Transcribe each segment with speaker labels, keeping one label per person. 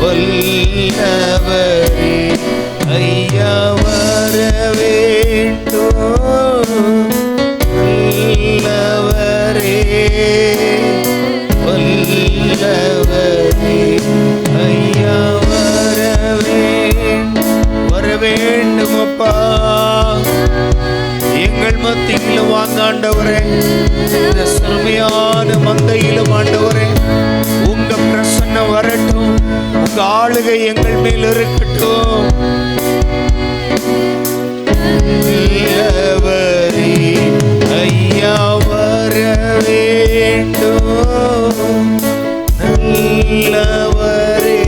Speaker 1: வல்லவரே ஐயா வர வேண்டும். வல்லவரே வல்லவரே ஐயா வர வேண்டும் அப்பா. எங்கள் மத்தியிலும் வாங்க ஆண்டவரே, இந்த சிறுமையான மந்தையிலும் ஆண்டவரே உங்க பிரசன்னம் வரட்டும், உங்க ஆளுகை எங்கள் மேல் இருக்கட்டும். நல்லவரே ஐயா வர வேண்டும். நல்லவரே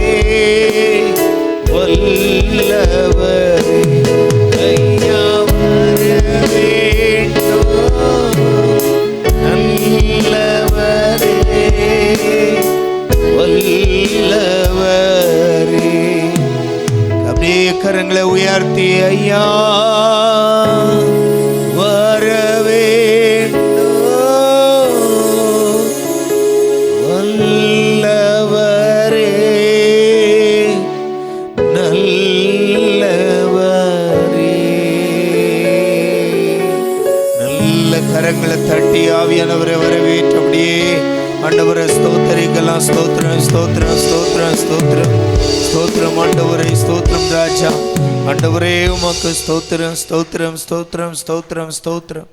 Speaker 1: வல்லவரே ஐயா வர வேண்டும். நல்லவரே வல்லவரே. அப்படியே கரங்களை உயர்த்தி ஐயா வர வேண்டும். வல்லவரே நல்லவரே. நல்ல கரங்களை தட்டி ஆவியானவரை வரவேற்று அப்படியே ஆண்டவரை ஸ்தோத்தரிக்கலாம். ஸ்தோத்திரம் ஸ்தோத்திரம் ஸ்தோத்திரம் ஸ்தோத்திரம் ஸ்தோத்திரம் ஆண்டவரே, ஸ்தோத்திரம் ராஜா. ஆண்டவரே உமக்கு ஸ்தோத்திரம் ஸ்தோத்திரம் ஸ்தோத்திரம் ஸ்தோத்திரம் ஸ்தோத்திரம்.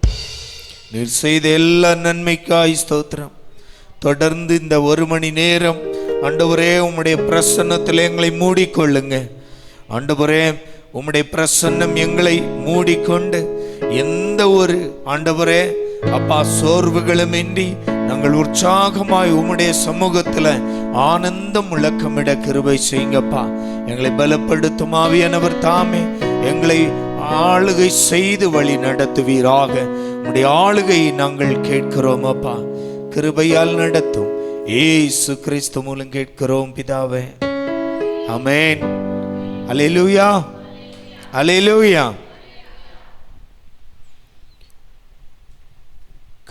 Speaker 1: நீர் செய்த எல்லா நன்மைக்காய் ஸ்தோத்திரம். தொடர்ந்து இந்த 1 மணி நேரம் ஆண்டவரே உம்முடைய பிரசன்னத்தில் எங்களை மூடிக்கொள்ளுங்க ஆண்டவரே. உம்முடைய பிரசன்னம் எங்களை மூடிக்கொண்டு எந்த ஒரு ஆண்டவரே அப்பா சோர்வுகளும் இன்றி நாங்கள் உற்சாகமாய் உம்முடைய சமூகத்தில் ஆனந்தம் முழக்கமிட கிருபை செய்யுங்கப்பா. எங்களை பலப்படுத்தும் ஆவியானவர் தாமே எங்களை ஆளுகை செய்து வழி நடத்துவீராக. உம்முடைய ஆளுகையை நாங்கள் கேட்கிறோம் அப்பா, கிருபையால் நடத்தும். இயேசு கிறிஸ்து மூலம் கேட்கிறோம் பிதாவே, ஆமென். அல்லேலூயா அல்லேலூயா.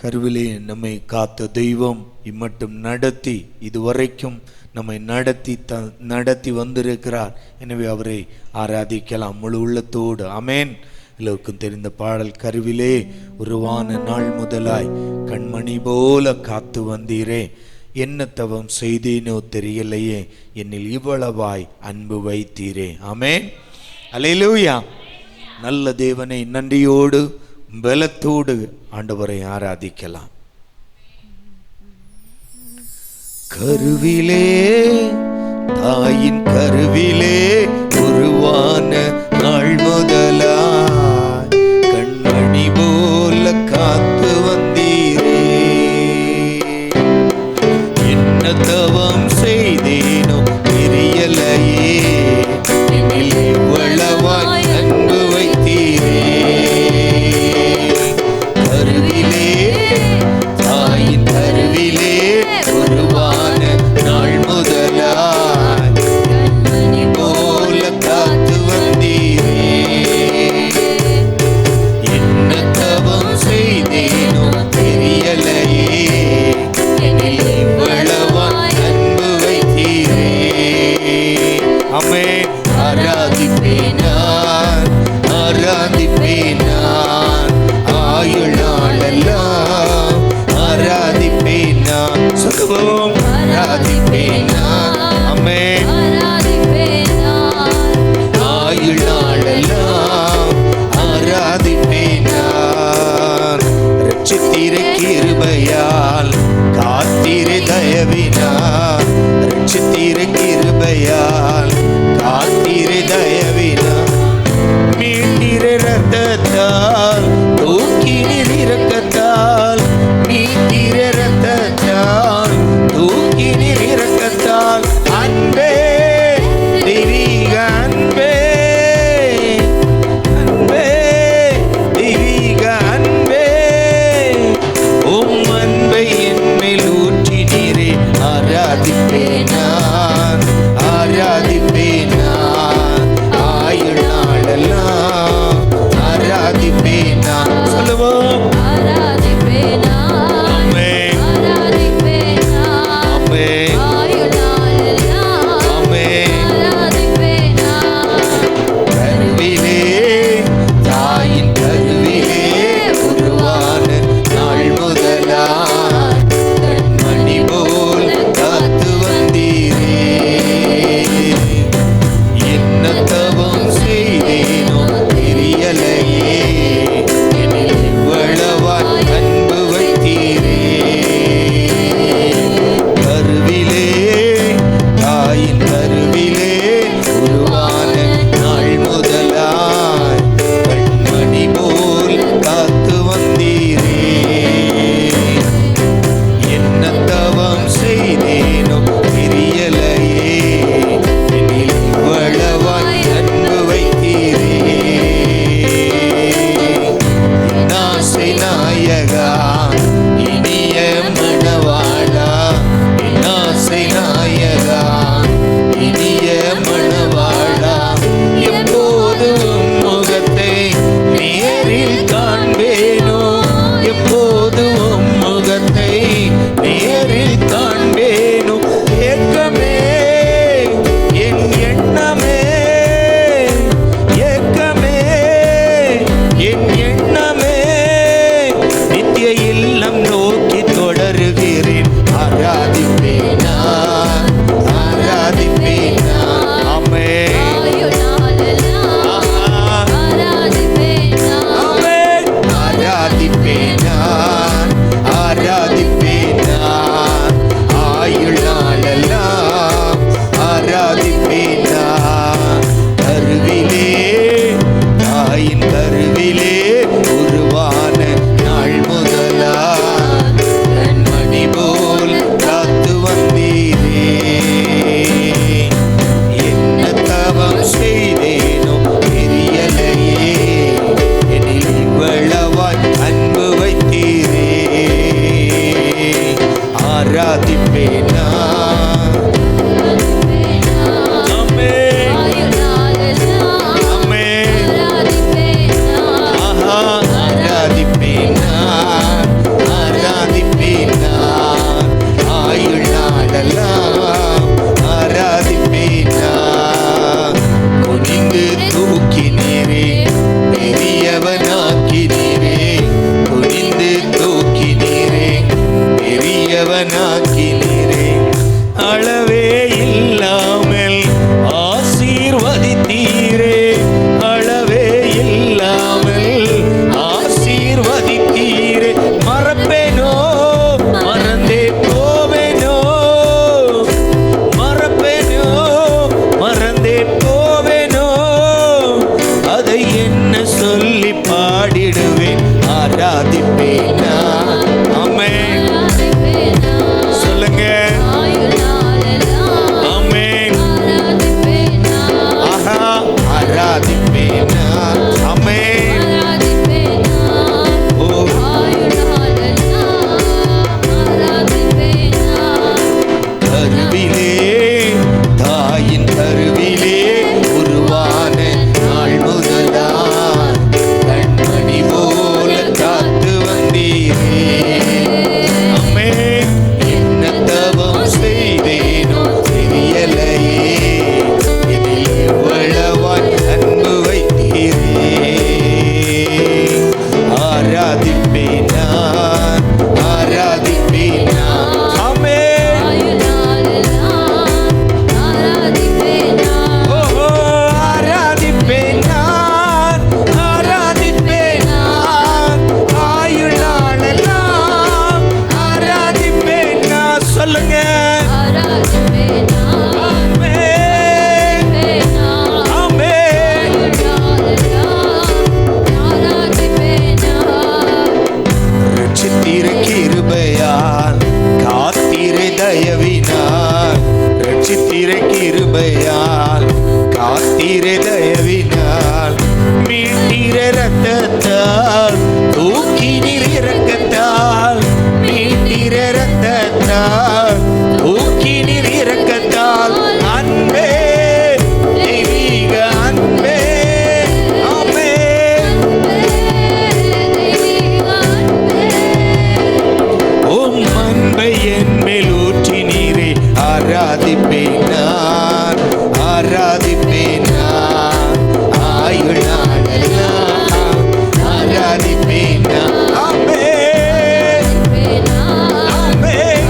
Speaker 1: கருவிலே நம்மை காத்த தெய்வம் இம்மட்டும் நடத்தி இதுவரைக்கும் நம்மை நடத்தி வந்திருக்கிறார். எனவே அவரை ஆராதிக்கலாம் முழு உள்ளத்தோடு. ஆமென். எல்லோருக்கும் தெரிந்த பாடல், கருவிலே உருவான நாள் முதலாய் கண்மணி போல காத்து வந்தீரே, என்ன தவம் செய்தேனோ தெரியலையே, என்னில் இவ்வளவாய் அன்பு வைத்தீரே. ஆமென். அல்லேலூயா. நல்ல தேவனை நன்றியோடு பலத்தோடு ஆண்டவரை ஆராதிக்கலாம். கருவிலே தாயின் கருவிலே உருவான நாள் முதலாய் கண்மணி போல காத்து வந்தீரே, என்ன தவம் செய்தேனோ தெரியலையே, என்னில் இவ்வளவாய் அன்பு வைத்தீரே. கருவிலே தாயின் கருவிலே உருவான நாள் முதலாய் கண்மணி போல காத்தீரே தயவினால், மீட்டீர ரத்தத்தால், தூக்கினீர் இரக்கத்தால், மீட்டீர ரத்தத்தால், தூக்கினீர் இரக்கத்தால், அன்பே தெய்வீக அன்பே, ஆமென். உம் அன்பை என் மேல் ஊற்றினீரே, ஆராதிப்பேன் நான், ஆராதிப்பேன் நான், ஆயுள் நாளெல்லாம் ஆராதிப்பேன் நான். ஆமென், ஆமென்.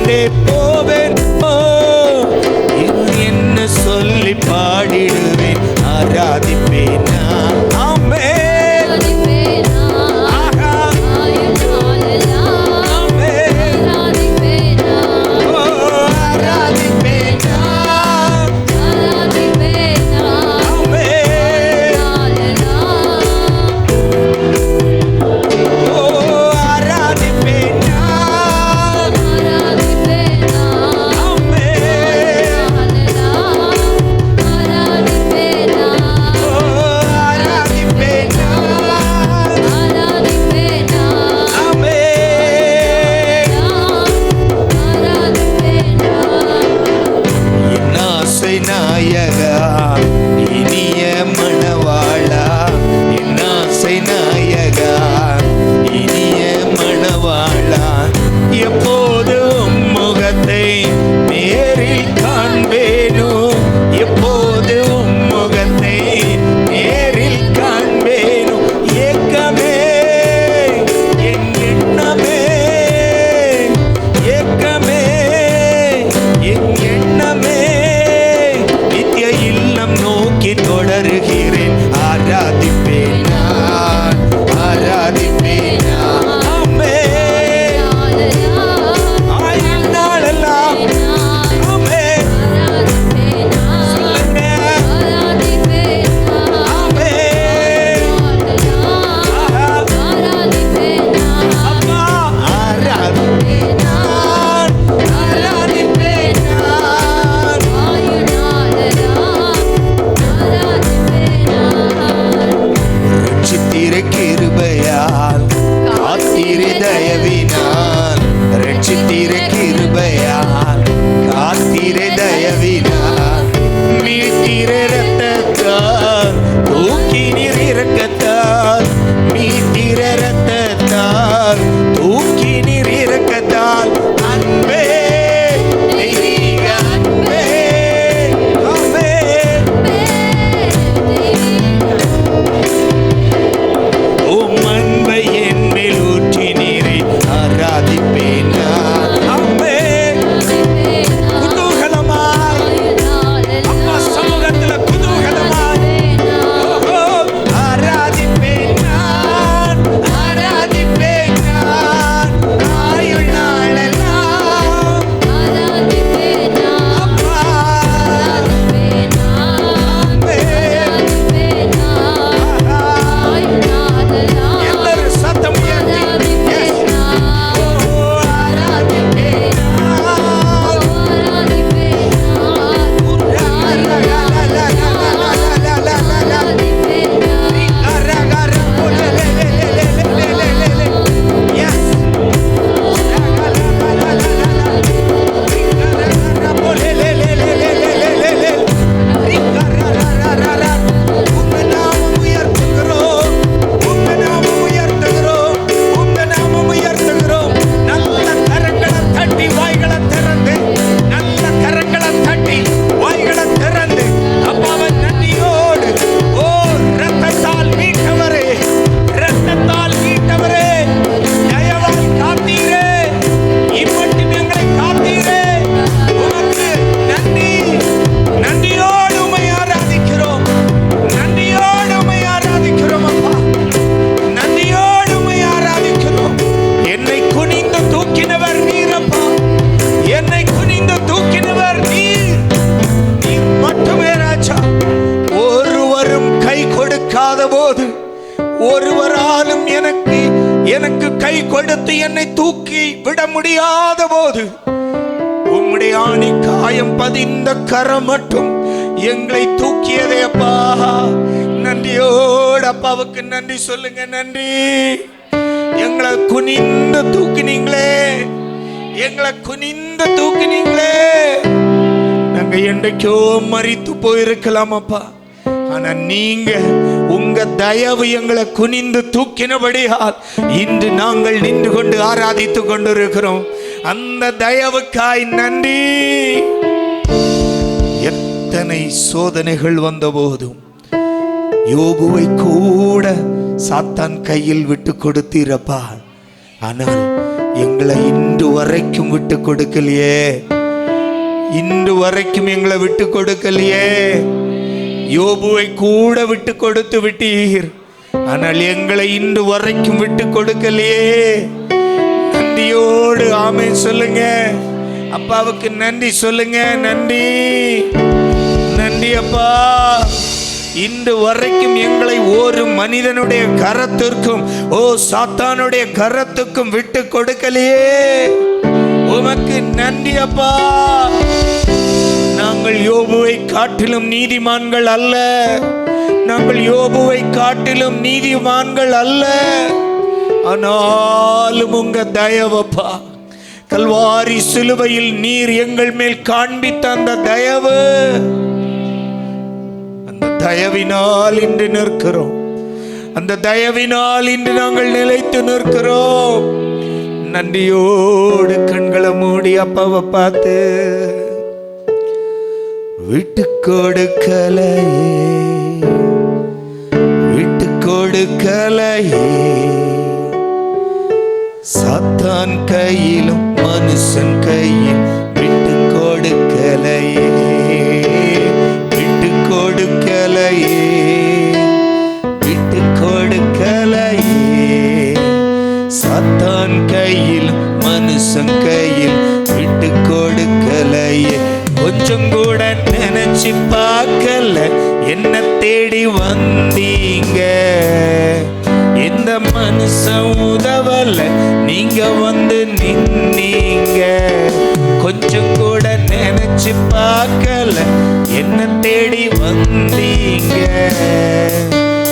Speaker 1: கொண்டே போவேன். என்ன சொல்லி பாடிடுவேன், ஆராதிப்பேன் நான். ஆமென். நாயகா இனிய மணவாளா, என் ஆசை நாயகா இனிய மணவாளா, எப்போதும் முகத்தை நேரில் காண்பேனோ, எப்போதும் முகத்தை நேரில் காண்பேனோ, ஏக்கமே என் எண்ணமே, ஏக்கமே என் எண்ணமே, இல்லம் நோக்கி தொடருகிறேன், ஆராதிப்பேன் நான், ஆராதிப்பேன் நான். ஆமென். ஆயுள் நாளெல்லாம் ஆமென். சொல்லுங்க. ஆமென். அப்பா ஆராதிப்பேன் நான், ஆராதிப்பேன் நான். ரட்சித்திர கிருபையால் காத்திரு தயவினால், ரட்சித்திர கிருபையால் காத்திரு தயவினால், மீட்டிர இரத்தத்தால் தூக்கினீர் இரக்கத்தால், மீட்டிர இரத்தத்தால் தூக்கினீர் இரக்கத்தால், அன்பே தெய்வீக அன்பே. ஆமென். உம் அன்பை என் மேல் ஊற்றினீரே, ஆராதிப்பேன் நான். ஆமென். குதூகலமாய் அப்பா சமூகத்துல குதூகலமாய் ஆராதிப்பேன் நான், ஆராதிப்பேன் நான். ஆயுள் நாளெல்லாம் அப்பா. ஆமென். எல்லாரும் சத்தம் உயர்த்தி yes. ஆராதிப்பேன் நான். Yes. உங்க நாமம் உயர்த்துகிறோம், உங்க நாமம் உயர்த்துகிறோம், உங்க நாமம் உயர்த்துகிறோம். நல்ல கரங்களை தட்டி வாய்களை திறந்து, நல்ல கரங்களை தட்டி வாய்களை திறந்து அப்பாவன் நன்றியோடு, ஓ இரத்தத்தால் மீட்டவரே, இரத்தத்தால் மீட்டவரே, தயவால் காத்தீரே, இம்மட்டும் எங்களை காத்தீரே, உமக்கு நன்றி. நன்றியோடு உம்மை ஆராதிக்கிறோம், நன்றியோடு உம்மை ஆராதிக்கிறோம் அப்பா, நன்றியோடு உம்மை ஆராதிக்கிறோம். என்னை குனிந்து தூக்கினவர் நீர் அப்பா, என்னை குனிந்து தூக்கினவர் நீர், நீர் மட்டுமே ராஜா. ஒருவரும் கை கொடுக்காத போது, ஒருவராலும் எனக்கு கை கொடுத்து என்னை தூக்கி விட முடியாத போது, உம்முடைய ஆணி காயம் பதிந்த கரம் மட்டும் எங்களை தூக்கியதே அப்பா. நன்றியோடு அப்பாவுக்கு நன்றி சொல்லுங்க. நன்றி. எங்களை குனிந்து தூக்கினீங்களே, எங்களை குனிந்து தூக்கினீங்களே. நாங்க என்றைக்கோ மரித்து போயிருக்கலாம் அப்பா, ஆனா நீங்க உங்க தயவு எங்களை குனிந்து தூக்கினபடியால் இன்று நாங்கள் நின்று கொண்டு ஆராதித்து கொண்டிருக்கிறோம். அந்த தயவுக்காய் நன்றி. எத்தனை சோதனைகள் வந்த போதும் யோபுவை கூட சாத்தான் கையில் விட்டு கொடுத்தீரப்பா. ஆனால் எங்களை இன்று வரைக்கும் விட்டு கொடுக்கலையே, இன்று வரைக்கும் எங்களை விட்டு கொடுக்கலையே. யோபுவை கூட விட்டு கொடுத்து விட்டீர், ஆனால் எங்களை இன்று வரைக்கும் விட்டு கொடுக்கலையே. நன்றியோடு ஆமென் சொல்லுங்க. அப்பாவுக்கு நன்றி சொல்லுங்க. நன்றி, நன்றி அப்பா. இன்று வரைக்கும் எங்களை ஒரு மனிதனுடைய கரத்திற்கும் சாத்தானுடைய கரத்துக்கும் விட்டு கொடுக்கலையே. உமக்கு நன்றி அப்பா. நாங்கள் யோபுவை காட்டிலும் நீதிமான்கள் அல்ல, நாங்கள் யோபுவை காட்டிலும் நீதிமான்கள் அல்ல. ஆனாலும் உங்க தயவப்பா, கல்வாரி சிலுவையில் நீர் எங்கள் மேல் காண்பித்த அந்த தயவு, அந்த தயவினால் இன்று நிற்கிறோம். அந்த தயவினால் இன்று நாங்கள் நிலைத்து நிற்கிறோம். நன்றியோடு கண்களை மூடி அப்பாவை பார்த்து, விட்டு கொடுக்கலையே, விட்டு கொடுக்கலையே, சாத்தான் கையிலும் மனுஷன் கையில் விட்டு கொடுக்கலையே, விட்டு கொடுக்கலையே, விட்டு கொடுக்கலையே, சாத்தான் கையில் மனுஷன் கையில் விட்டு கொடுக்கலையே. கொஞ்சம் கூட நினைச்சு பார்க்கல, என்ன தேடி வந்தீங்க, எந்த மனுஷன் உதவல, நீங்க வந்து நின்னீங்க. கொஞ்சம் கூட நினைச்சு பார்க்கல, என்ன தேடி வந்தீங்க,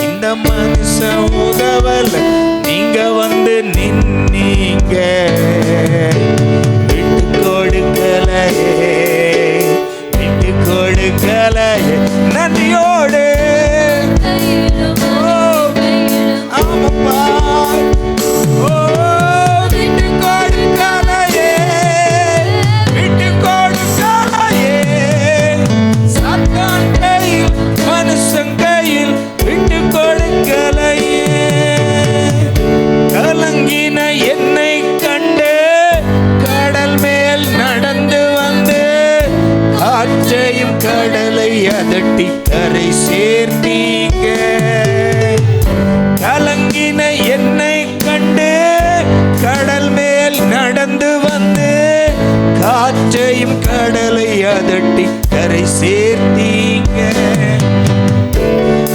Speaker 1: இந்த மனுஷன் உதவல, நீங்க வந்து நின்னீங்க. விட்டு கொடுக்கலையே, விட்டு கொடுக்கலையே. நன்றியோடு ஆமாப்பா, விட்டு கொடுக்கலையே, விட்டு கொடுக்கலையே, சாத்தான் கையில் மனுஷன் கையில் விட்டு கொடுக்கலையே. கலங்கின என்னை கண்டு கடல் மேல் நடந்து வந்து காற்றையும் கடலை அதட்டி கரை சேர்த்தீங்க. கலங்கின என்னை கண்டு கடல் மேல் நடந்து வந்து காற்றையும் கடலை அதட்டி கரை சேர்த்தீங்க.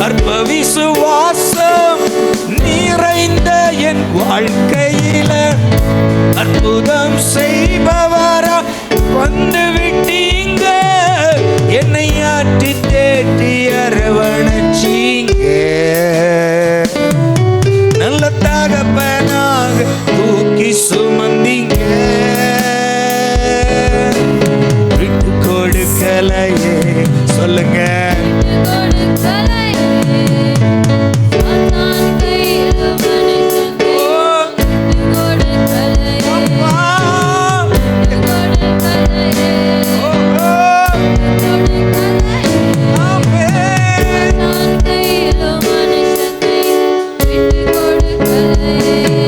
Speaker 1: அற்ப விசுவாசம் நிறைந்த என் வாழ்க்கையில அற்புதம் செய்பவரா வந்து விட்டீங்க. என்னை ஆற்றி தேற்றி அரவணைச்சீங்க. நல்ல தகப்பனாக தூக்கி சுமந்தீங்க. விட்டு கொடுக்கலையே சொல்லுங்க.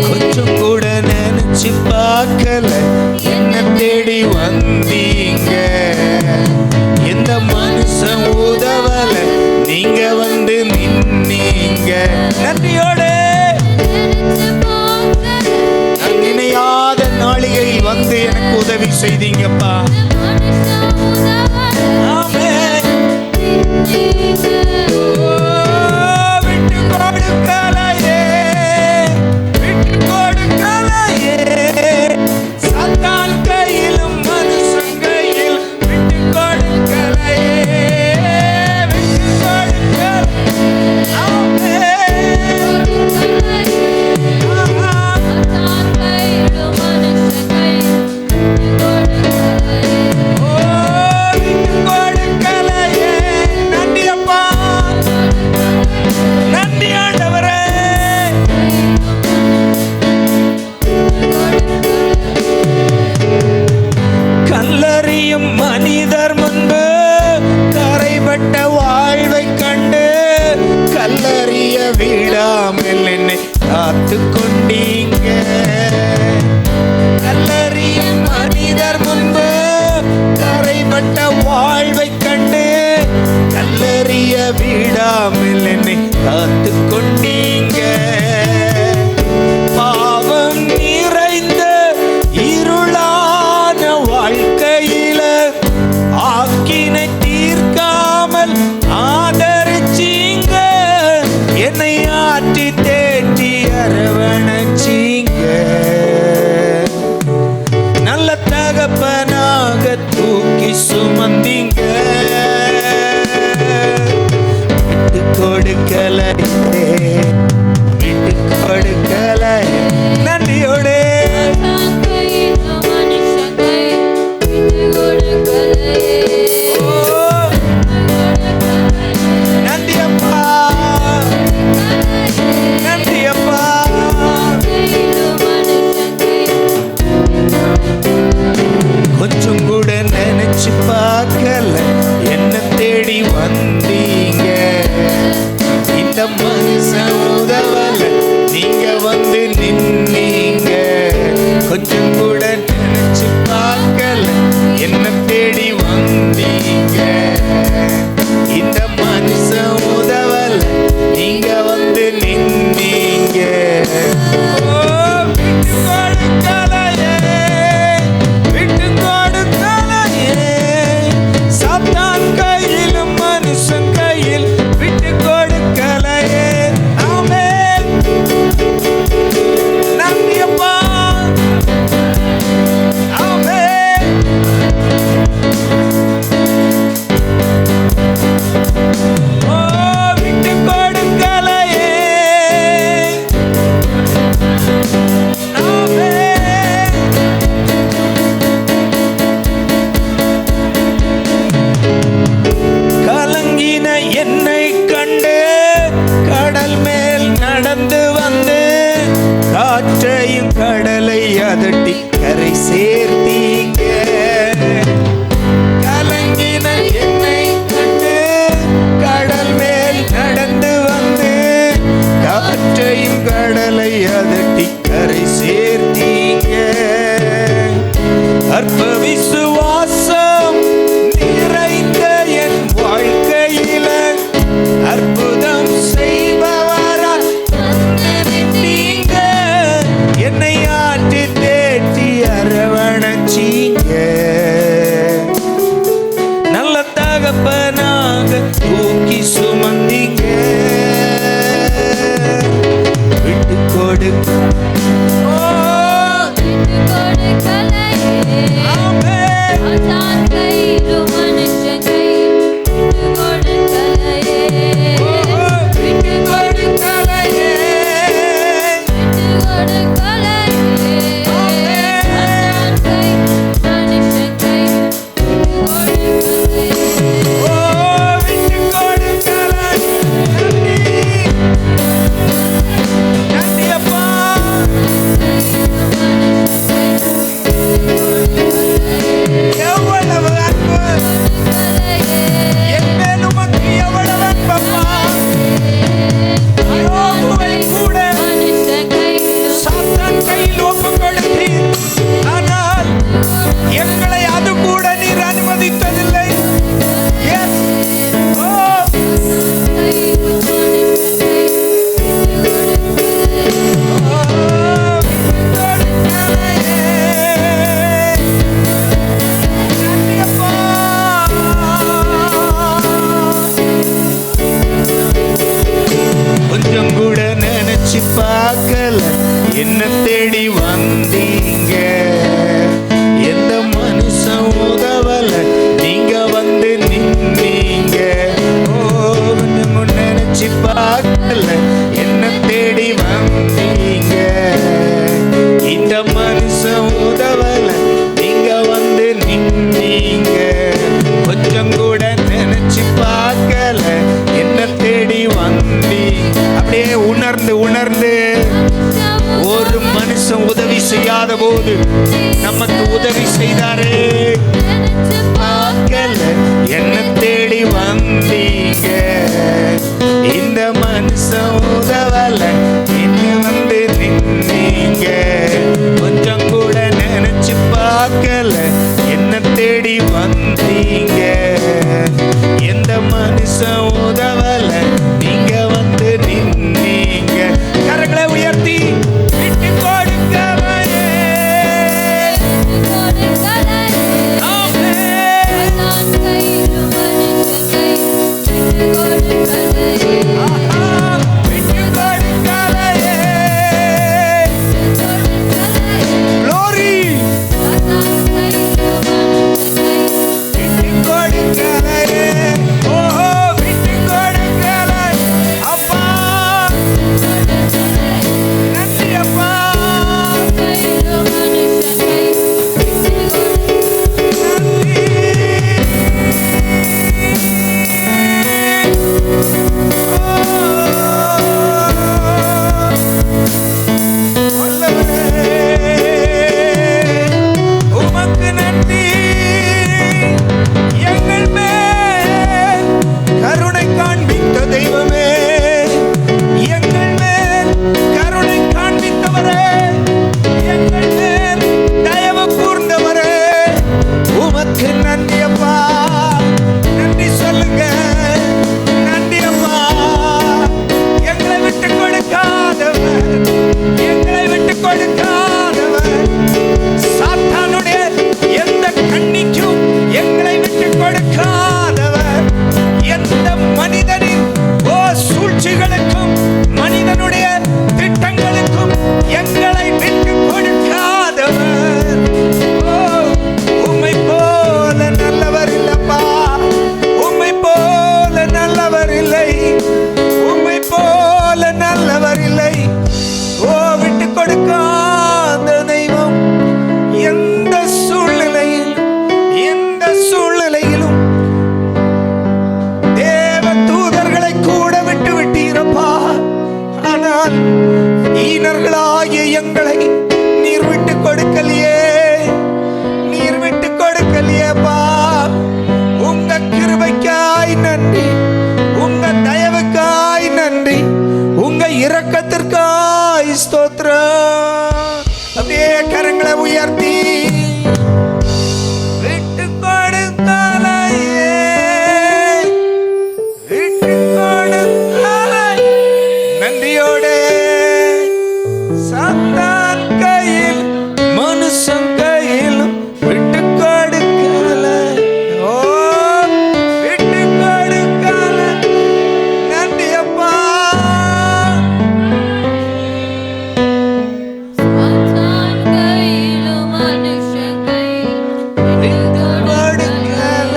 Speaker 1: கொஞ்சம் கூட நினைச்சு பார்க்கல, என்ன தேடி வந்தீங்க, எந்த மனுஷன் உதவல, நீங்க வந்து நின்னீங்க. நன்றியோடு நான் நினையாத நாளிகையில் வந்து எனக்கு உதவி செய்தீங்கப்பா. ஆமென். விட்டு கொடுக்கலையே, விட்டு கொடுக்கலையே, சாத்தான் கையிலும் மனுஷன் கையில் விட்டு கொடுக்கலையே, விட்டு கொடுக்கலையே. ஆமென். விட்டு கொடுக்கலையே. நன்றி அப்பா. கைவிடப்பட்ட வாழ்வை கண்டு கல்லறிய விடாமல் என்னை காத்து கொண்டீங்க. பாவம் நிறைந்த இருளான வாழ்க்கையில ஆக்கினை தீர்க்காமல் ஆதரிச்சீங்க. என்னை ஆற்றி தேற்றி அரவணைச்சீங்க. நல்ல தகப்பனாக தூக்கி சுமந்தீங்க. விட்டு கொடுக்கல, விட்டு கொடுக்கல. நன்றியோட நன்றி அப்பா, நன்றி அப்பா. கொஞ்சம் கூட நினைச்சு பார்க்கல, என்ன தேடி வந்தீங்க. இந்த மனுஷன் உதவல, நீங்க வந்து நின்னீங்க. தேடி வந்தீங்க. எந்த மனுஷன் உதவல, நீங்க வந்து நின்னீங்க. கரங்களை உயர்த்தி விட்டு கொடுக்கலையே. ஈனர்களாகிய எங்களை நீர் விட்டு கொடுக்கலையே, நீர் விட்டு கொடுக்கலையேப்பா. உங்க கிருபைக்காய் நன்றி, உங்க தயவுக்காய் நன்றி, உங்க இரக்கத்திற்காய் ஸ்தோத்திரம். அப்படியே கரங்களை உயர்த்தி விட்டு கொடுக்கலையே, விட்டு கொடுக்கலை. நன்றியோட சாத்தான் கையில் மனுஷன் கையிலும் விட்டு கொடுக்கல. ஓ விட்டு கொடுக்கல. நன்றி அப்பா.
Speaker 2: சாத்தான் கையிலும் மனுஷன் கையிலும் விட்டு கொடுக்கல.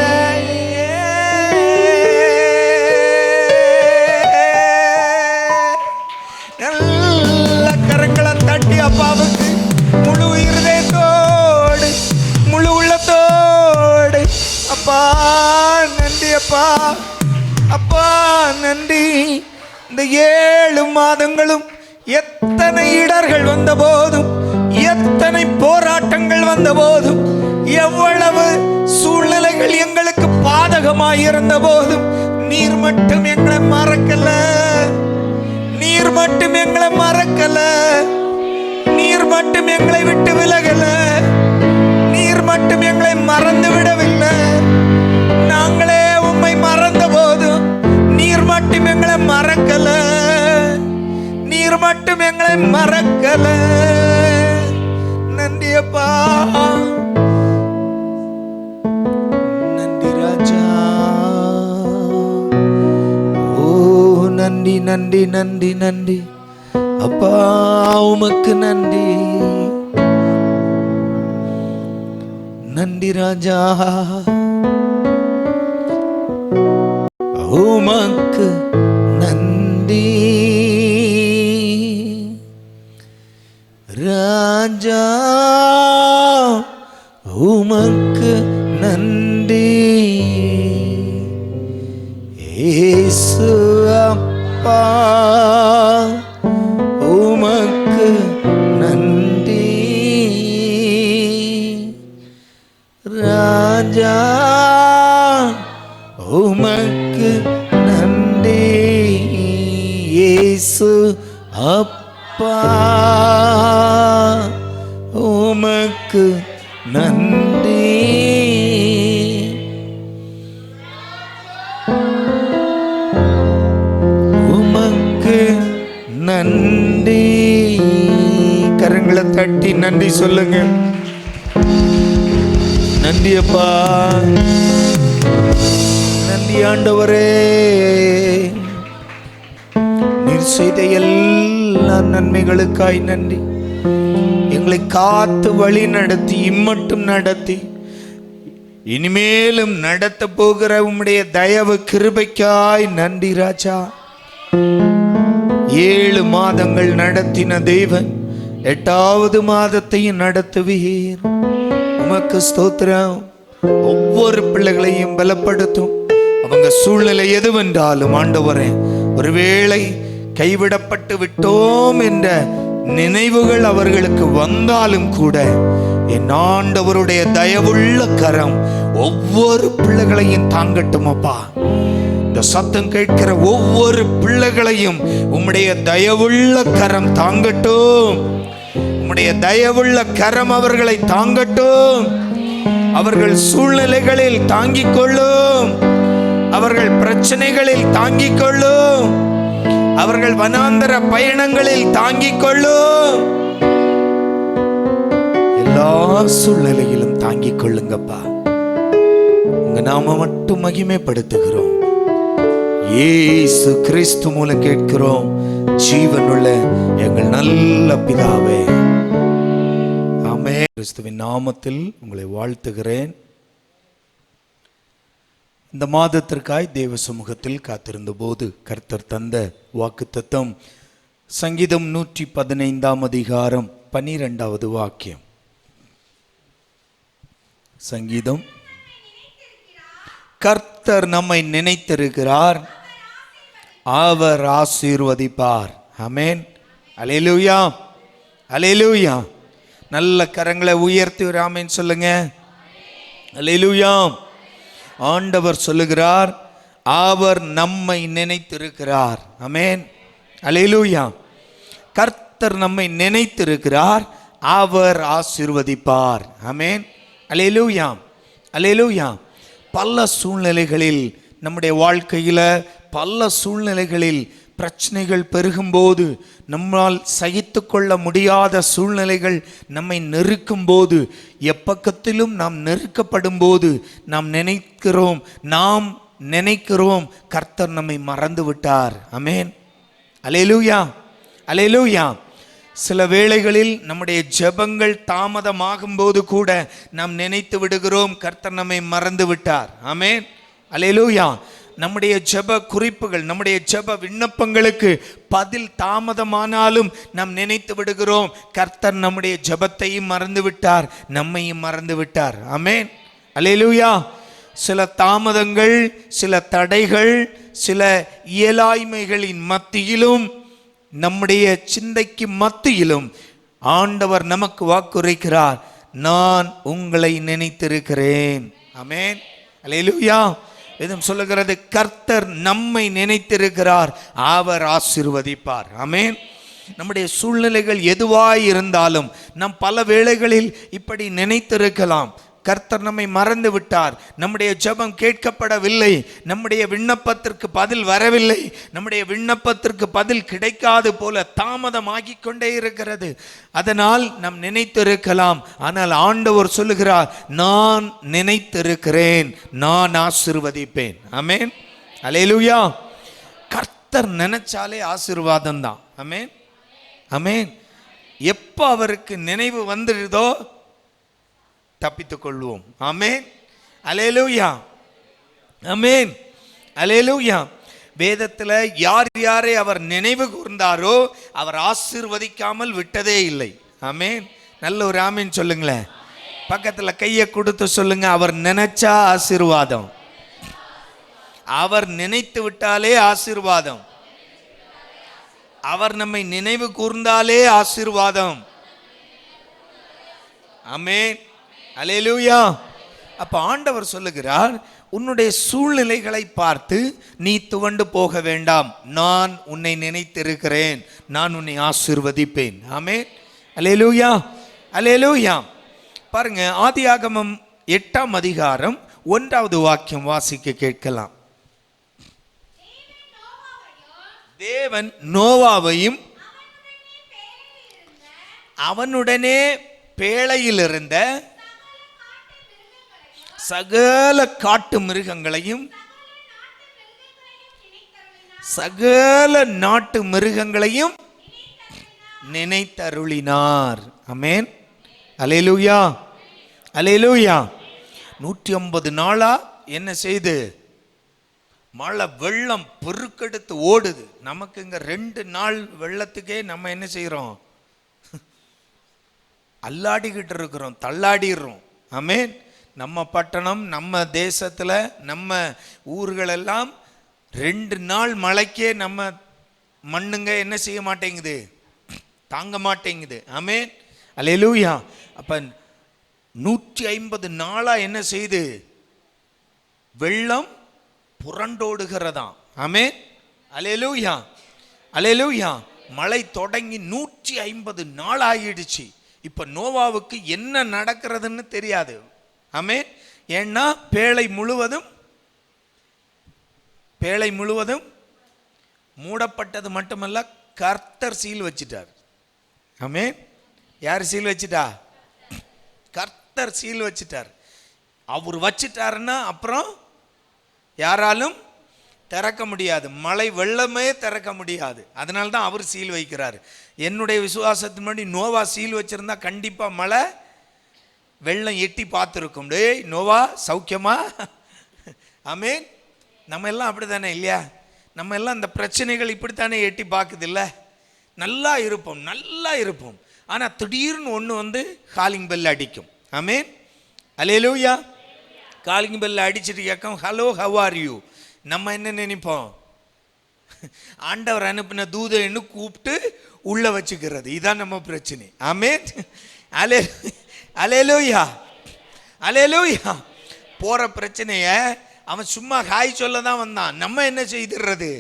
Speaker 1: நல்ல கரங்களை தட்டி அப்பாவுக்கு முழு இருதயத்தோடு முழு உள்ளத்தோடு அப்பா நன்றி அப்பா, அப்பா நன்றி. இந்த 7 மாதங்களும் எத்தனை இடர்கள் வந்த போதும், எத்தனை போராட்டங்கள் வந்த போதும், எவ்வளவு சூழ்நிலைகள் எங்களுக்கு பாதகமாயிருந்த போதும் நீர் மட்டும் எங்களை மறக்கல, நீர் மட்டும் எங்களை மறக்கல, நீர் மட்டும் எங்களை விட்டு விலகல, நீர் மட்டும் எங்களை மறந்து விடவில்லை. நாங்களே உம்மை மறந்த போதும் நீர் மட்டும் எங்களை மறக்கல, நீர் மட்டும் எங்களை மறக்கல. நன்றி அப்பா, நன்றி ராஜா. ஓ நன்றி நன்றி நன்றி நன்றி அப்பா, உமக்கு நன்றி. நன்றி ராஜா, உமக்கு நன்றி ராஜா, உமக்கு நன்றி இயேசு அப்பா, உமக்கு நன்றி ராஜா, உமக்கு நன்றி இயேசு அப்பா, உமக்கு நன்றி. தட்டி நன்றி சொல்லுங்க. நன்றி அப்பா, நன்றி ஆண்டவரே. நீர் செய்த எல்லா நன்மைகளுக்காய் நன்றி. எங்களை காத்து வழி நடத்தி இம்மட்டும் நடத்தி இனிமேலும் நடத்த போகிற உம்முடைய தயவு கிருபைக்காய் நன்றி ராஜா. 7 மாதங்கள் நடத்தின தேவன் 8வது மாதத்தையும் நடத்துவீர். உமக்கு ஸ்தோத்திரம். ஒவ்வொரு பிள்ளைகளையும் பலப்படுத்தும். அவங்க சூழ்நிலை எதுவென்றாலும் ஆண்டவரே, ஒருவேளை கைவிடப்பட்டு விட்டோம் என்ற நினைவுகள் அவர்களுக்கு வந்தாலும் கூட என் ஆண்டவருடைய தயவுள்ள கரம் ஒவ்வொரு பிள்ளைகளையும் தாங்கட்டும் அப்பா. இந்த சத்தம் கேட்கிற ஒவ்வொரு பிள்ளைகளையும் உம்முடைய தயவுள்ள கரம் தாங்கட்டும். உம்முடைய தயவுள்ள கரம் அவர்களை தாங்கட்டும். அவர்கள் சூழ்நிலைகளில் தாங்கிக் கொள்ளும். அவர்கள் பிரச்சனைகளில் தாங்கிக் கொள்ளும். அவர்கள் வனாந்தர பயணங்களில் தாங்கிக் கொள்ளும். எல்லா சூழ்நிலையிலும் தாங்கிக் கொள்ளுங்கப்பா. உங்க நாம மட்டும் மகிமைப்படுத்துகிறோம். இயேசு கிறிஸ்து மூலம் கேட்கிறோம் ஜீவனுள்ள எங்கள் நல்ல பிதாவே, ஆமென். கிறிஸ்துவின் நாமத்தில் உங்களை வாழ்த்துகிறேன். இந்த மாதத்திற்காய் தேவ சமூகத்தில் காத்திருந்த போது கர்த்தர் தந்த வாக்குத்தத்தம் சங்கீதம் 115 அதிகாரம் 12வது வாக்கியம். சங்கீதம். கர்த்தர் நம்மை நினைத்திருக்கிறார், அவர் ஆசீர்வதிப்பார். ஆமென். அல்லேலூயா, அல்லேலூயா. நல்ல கரங்களை உயர்த்தி ஒரு ஆமென் சொல்லுங்க. அல்லேலூயா. ஆண்டவர் சொல்லுகிறார், அவர் நம்மை நினைத்திருக்கிறார். ஆமென். அல்லேலூயா. கர்த்தர் நம்மை நினைத்திருக்கிறார், அவர் ஆசீர்வதிப்பார். ஆமென். அல்லேலூயா, அல்லேலூயா. பல சூழ்நிலைகளில் நம்முடைய வாழ்க்கையில் பல சூழ்நிலைகளில் பிரச்சனைகள் பெருகும்போது, நம்மால் சகித்து கொள்ள முடியாத சூழ்நிலைகள் நம்மை நெருக்கும் போது, எப்பக்கத்திலும் நாம் நெருக்கப்படும் போது நாம் நினைக்கிறோம் கர்த்தர் நம்மை மறந்து விட்டார். ஆமென். அல்லேலூயா, அல்லேலூயா. சில வேளைகளில் நம்முடைய ஜெபங்கள் தாமதமாகும் போது கூட நாம் நினைத்து விடுகிறோம் கர்த்தர் நம்மை மறந்து விட்டார். ஆமென். அல்லேலூயா. நம்முடைய ஜெப குறிப்புகள், நம்முடைய ஜெப விண்ணப்பங்களுக்கு பதில் தாமதமானாலும் நாம் நினைத்து விடுகிறோம் கர்த்தர் நம்முடைய ஜெபத்தையும் மறந்து விட்டார், நம்மையும் மறந்து விட்டார். ஆமென். அல்லேலூயா. சில தாமதங்கள், சில தடைகள், சில இயலாய்மைகளின் மத்தியிலும், நம்முடைய சிந்தைக்கு மத்தியிலும் ஆண்டவர் நமக்கு வாக்குரைக்கிறார், நான் உங்களை நினைத்திருக்கிறேன். ஆமென். அல்லேலூயா. வேதம் சொல்லுகிறது, கர்த்தர் நம்மை நினைத்திருக்கிறார், அவர் ஆசீர்வதிப்பார். ஆமென். நம்முடைய சூழ்நிலைகள் எதுவாய் இருந்தாலும் நாம் பல வேளைகளில் இப்படி நினைத்திருக்கலாம், கர்த்தர் நம்மை மறந்து விட்டார், நம்முடைய ஜெபம் கேட்கப்படவில்லை, நம்முடைய விண்ணப்பத்திற்கு பதில் வரவில்லை, நம்முடைய விண்ணப்பத்திற்கு பதில் கிடைக்காது போல தாமதமாகி கொண்டே இருக்கிறது. அதனால் நாம் நினைத்திருக்கலாம். ஆனால் ஆண்டவர் சொல்லுகிறார், நான் நினைத்திருக்கிறேன், நான் ஆசீர்வதிப்பேன். ஆமென். அல்லேலூயா. கர்த்தர் நினைச்சாலே ஆசீர்வாதம் தான். ஆமென், ஆமென். எப்போ அவருக்கு நினைவு வந்துடுதோ தப்பித்துக் கொள்வோம். ஆமென். அல்லேலூயா, ஆமென். அல்லேலூயா. வேதத்தில் யார் யாரை அவர் நினைவு கூர்ந்தாரோ அவர் ஆசீர்வதிக்காமல் விட்டதே இல்லை. ஆமென். நல்ல ஒரு ஆமென் சொல்லுங்களேன். பக்கத்தில் கையை கொடுத்து சொல்லுங்க, அவர் நினைச்சா ஆசீர்வாதம், அவர் நினைத்து விட்டாலே ஆசீர்வாதம், அவர் நம்மை நினைவு கூர்ந்தாலே ஆசீர்வாதம். ஆமென். அல்லேலூயா. அப்ப ஆண்டவர் சொல்லுகிறார், உன்னுடைய சூழ்நிலைகளை பார்த்து நீ துவண்டு போக வேண்டாம், நான் உன்னை நினைத்திருக்கிறேன், நான் உன்னை ஆசீர்வதிப்பேன். ஆமென். அல்லேலூயா, அல்லேலூயா. பாருங்க, ஆதியாகமம் 8ஆம் அதிகாரம் 1வது வாக்கியம் வாசிக்க கேட்கலாம். தேவன் நோவாவையும் அவனுடனே பேழையில் இருந்த சகல காட்டு மிருகங்களையும் சகல நாட்டு மிருகங்களையும் நினைத்தருளினார். ஆமென். அல்லேலூயா, அல்லேலூயா. 150 நாளா என்ன செய்து மழை வெள்ளம் பெருக்கெடுத்து ஓடுது. நமக்கு இங்க 2 நாள் வெள்ளத்துக்கே நம்ம என்ன செய்யறோம்? அல்லாடிக்கிட்டு இருக்கிறோம், தள்ளாடிடுறோம். ஆமென். நம்ம பட்டணம், நம்ம தேசத்துல, நம்ம ஊர்கள் எல்லாம் 2 நாள் மழைக்கே நம்ம மண்ணுங்க என்ன செய்ய மாட்டேங்குது, தாங்க மாட்டேங்குது. ஆமென். அல்லேலூயா. அப்ப 150 நாளா என்ன செய்து வெள்ளம் புரண்டோடுகிறதாம். ஆமென். அல்லேலூயா, அல்லேலூயா. மழை தொடங்கி 150 நாள் ஆகிடுச்சு. இப்ப நோவாவுக்கு என்ன நடக்கிறதுன்னு தெரியாது. ஆமென். ஏன்னா பேழை முழுவதும் மூடப்பட்டது மட்டுமல்ல, கர்த்தர் சீல் வச்சிட்டார். ஆமென். யார் சீல் வச்சிட்டா? கர்த்தர் சீல் வச்சிட்டார். அவர் வச்சிட்டாருன்னா அப்புறம் யாராலும் திறக்க முடியாது. மழை வெள்ளமே திறக்க முடியாது. அதனால தான் அவர் சீல் வைக்கிறார். என்னுடைய விசுவாசத்தின் முன்னாடி நோவா சீல் வச்சிருந்தா கண்டிப்பா மழை வெள்ளம் எட்டி பார்த்துருக்கும். டேய் நோவா சௌக்கியமா? ஆமென். நம்ம எல்லாம் அப்படி தானே இல்லையா? நம்ம எல்லாம் இந்த பிரச்சனைகள் இப்படித்தானே எட்டி பார்க்குது இல்லை? நல்லா இருப்போம். ஆனால் திடீர்னு ஒன்று வந்து காலிங் பெல் அடிக்கும். ஆமென். அல்லேலூயா. காலிங் பெல் அடிச்சுட்டு கேட்கும், ஹலோ ஹவ் ஆர் யூ. நம்ம என்ன நினைப்போம்? ஆண்டவர் அனுப்பின தூதன்னு கூப்பிட்டு உள்ள வச்சுக்கிறது. இதுதான் நம்ம பிரச்சனை. ஆமென். அல்லேலூயா, அல்லேலூயா. போற பிரச்சனைய அவன் சும்மா ஹாய் சொல்ல தான் வந்தான். நம்ம என்ன செய்துறது?